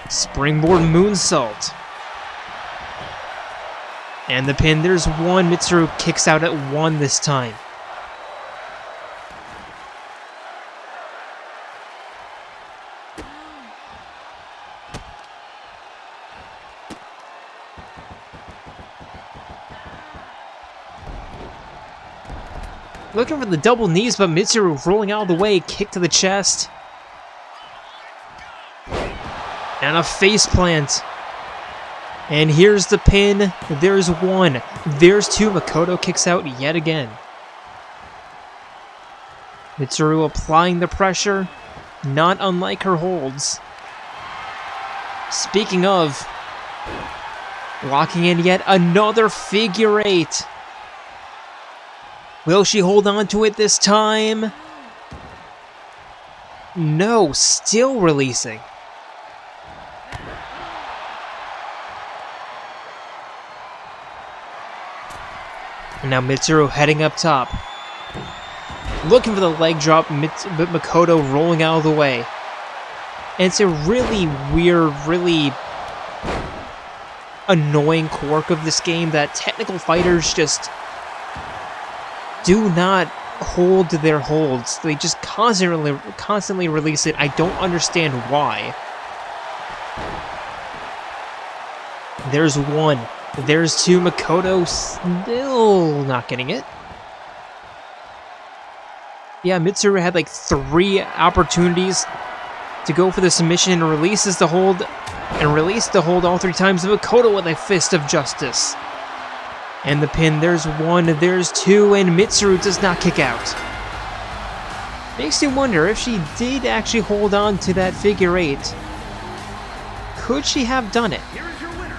Springboard moonsault. And the pin. There's one. Mitsuru kicks out at one this time. Looking for the double knees, but Mitsuru rolling out of the way. Kick to the chest. And a face plant. And here's the pin. There's one. There's two. Makoto kicks out yet again. Mitsuru applying the pressure. Not unlike her holds. Speaking of, locking in yet another figure 8. Will she hold on to it this time? No, still releasing. And now Mitsuru heading up top. Looking for the leg drop, but Makoto rolling out of the way. And it's a really weird, really annoying quirk of this game that technical fighters just do not hold to their holds. They just constantly release it. I don't understand why. There's one. There's two. Makoto still not getting it. Yeah, Mitsuru had like 3 opportunities to go for the submission and releases the hold. And released the hold all 3 times. Makoto with a fist of justice. And the pin. There's 1. There's 2. And Mitsuru does not kick out. Makes you wonder if she did actually hold on to that figure 8. Could she have done it? Here is your winner,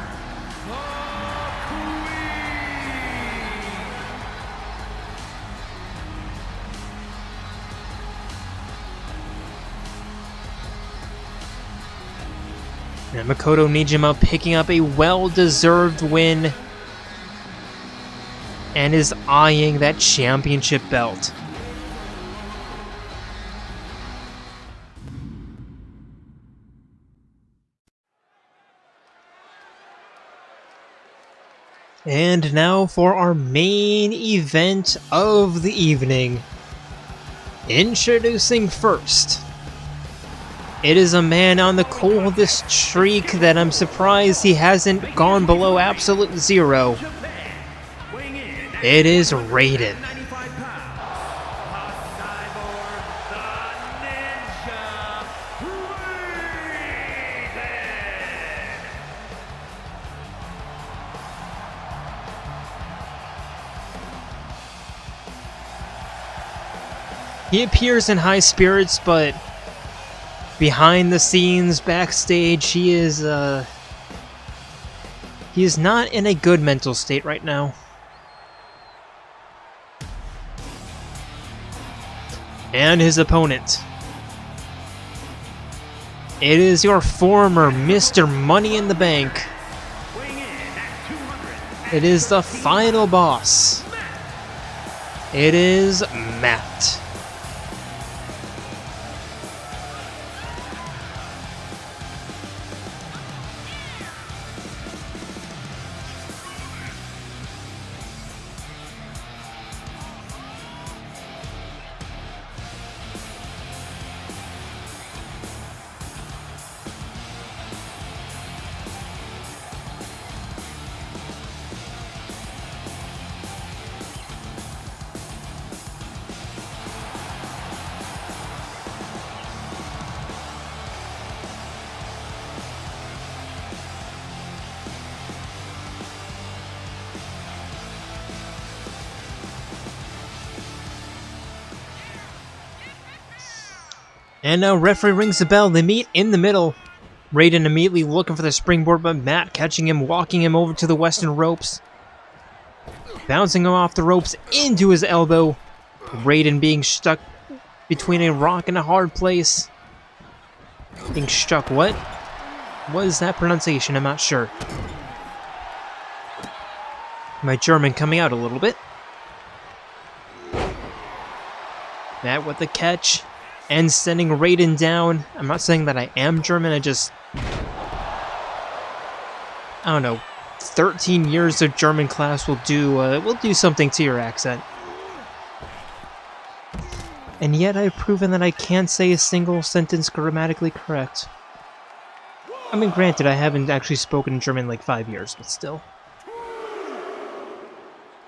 And Makoto Niijima picking up a well-deserved win and is eyeing that championship belt. And now for our main event of the evening. Introducing first. It is a man on the coldest streak that I'm surprised he hasn't gone below absolute 0. It is Raiden. He appears in high spirits, but behind the scenes, backstage, he is not in a good mental state right now. And his opponent. It is your former Mr. Money in the Bank. It is the final boss. It is Matt. And now referee rings the bell. They meet in the middle. Raiden immediately looking for the springboard, but Matt catching him, walking him over to the western ropes. Bouncing him off the ropes into his elbow. Raiden being stuck between a rock and a hard place. Being stuck, what? What is that pronunciation? I'm not sure. My German coming out a little bit. Matt with the catch. And sending Raiden down. I'm not saying that I am German, I don't know, 13 years of German class will do something to your accent. And yet I've proven that I can't say a single sentence grammatically correct. I mean, granted, I haven't actually spoken German in like 5 years, but still.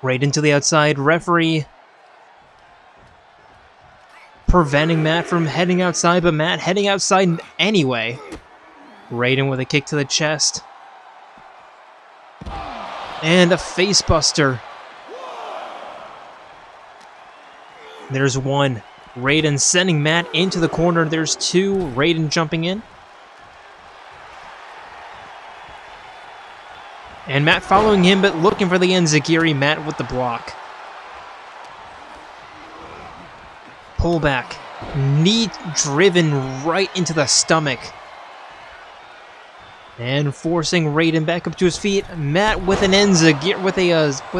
Raiden to the outside, referee preventing Matt from heading outside, but Matt heading outside anyway. Raiden with a kick to the chest. And a facebuster. There's 1. Raiden sending Matt into the corner. There's 2. Raiden jumping in. And Matt following him, but looking for the enziguri. Matt with the block. Pull back. Knee driven right into the stomach. And forcing Raiden back up to his feet. Matt with an enziguri, with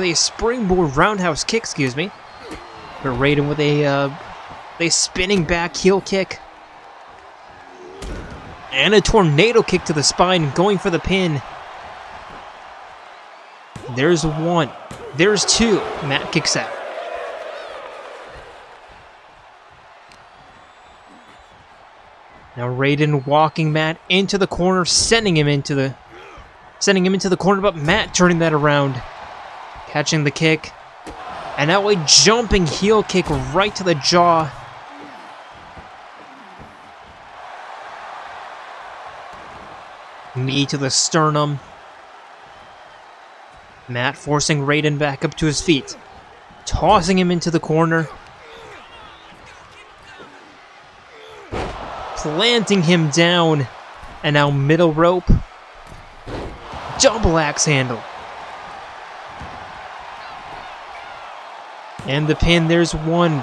a springboard roundhouse kick, excuse me. But Raiden with a spinning back heel kick. And a tornado kick to the spine, going for the pin. There's 1. There's 2. Matt kicks out. Now Raiden walking Matt into the corner, sending him into the sending him into the corner, but Matt turning that around. Catching the kick. And now a jumping heel kick right to the jaw. Knee to the sternum. Matt forcing Raiden back up to his feet. Tossing him into the corner. Planting him down. And now middle rope. Double axe handle. And the pin, there's one.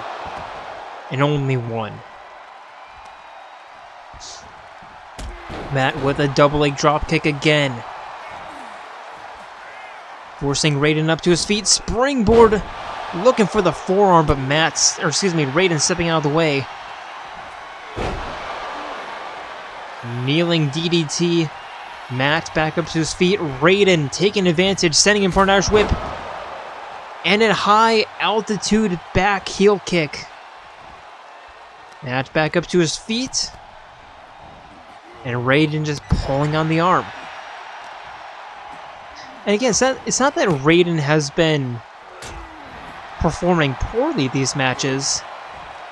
And only one. Matt with a double leg drop kick again. Forcing Raiden up to his feet. Springboard. Looking for the forearm, but Raiden stepping out of the way. Kneeling DDT. Matt back up to his feet. Raiden taking advantage, sending him for an Irish whip. And a high altitude back heel kick. Matt back up to his feet. And Raiden just pulling on the arm. And again, it's not that Raiden has been performing poorly these matches.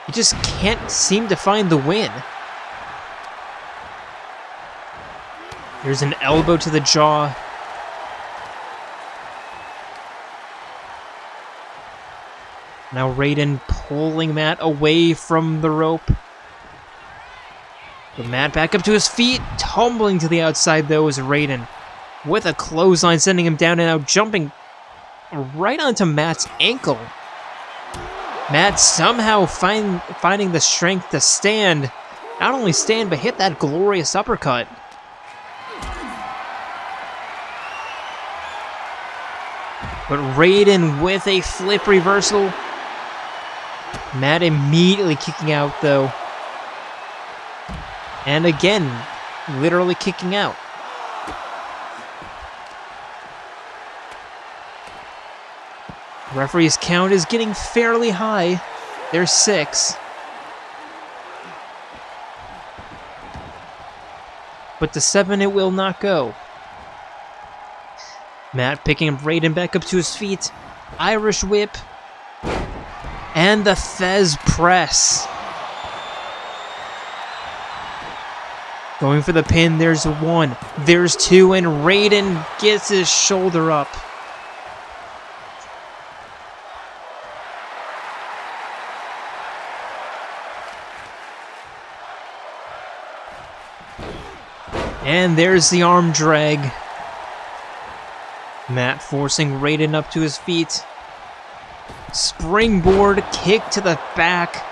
He just can't seem to find the win. There's an elbow to the jaw. Now Raiden pulling Matt away from the rope. But Matt back up to his feet. Tumbling to the outside though is Raiden. With a clothesline sending him down and now jumping right onto Matt's ankle. Matt somehow finding the strength to stand. Not only stand, but hit that glorious uppercut. But Raiden with a flip reversal. Matt immediately kicking out though. And again, literally kicking out. Referee's count is getting fairly high. There's 6. But to 7 it will not go. Matt picking Raiden back up to his feet. Irish whip. And the Fez press. Going for the pin, there's 1. There's 2, and Raiden gets his shoulder up. And there's the arm drag. Matt forcing Raiden up to his feet. Springboard kick to the back.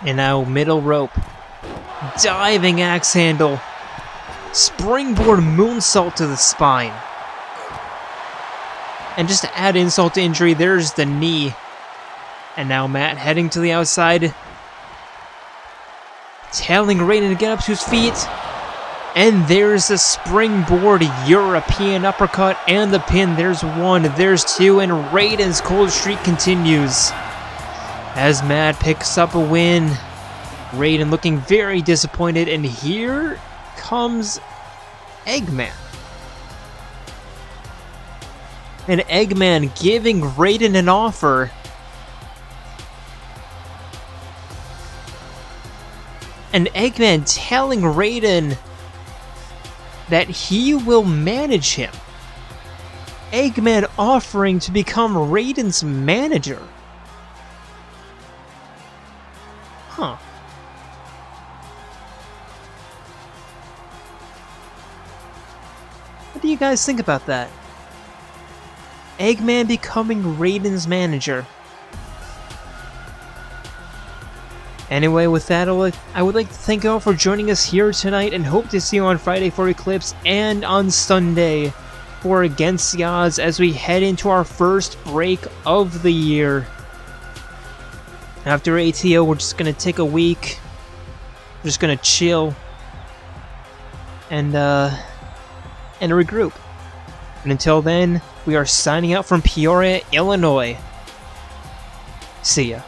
And now middle rope. Diving axe handle. Springboard moonsault to the spine. And just to add insult to injury, there's the knee. And now Matt heading to the outside. Telling Raiden to get up to his feet. And there's the springboard European uppercut and the pin. There's 1, there's 2, and Raiden's cold streak continues. As Matt picks up a win. Raiden looking very disappointed, and here comes Eggman. And Eggman giving Raiden an offer. And Eggman telling Raiden that he will manage him. Eggman offering to become Raiden's manager. Huh. What do you guys think about that? Eggman becoming Raiden's manager. Anyway, with that, I would like to thank you all for joining us here tonight and hope to see you on Friday for Eclipse and on Sunday for Against the Odds as we head into our first break of the year. After ATO, we're just going to take a week. We're just going to chill and regroup. And until then, we are signing out from Peoria, Illinois. See ya.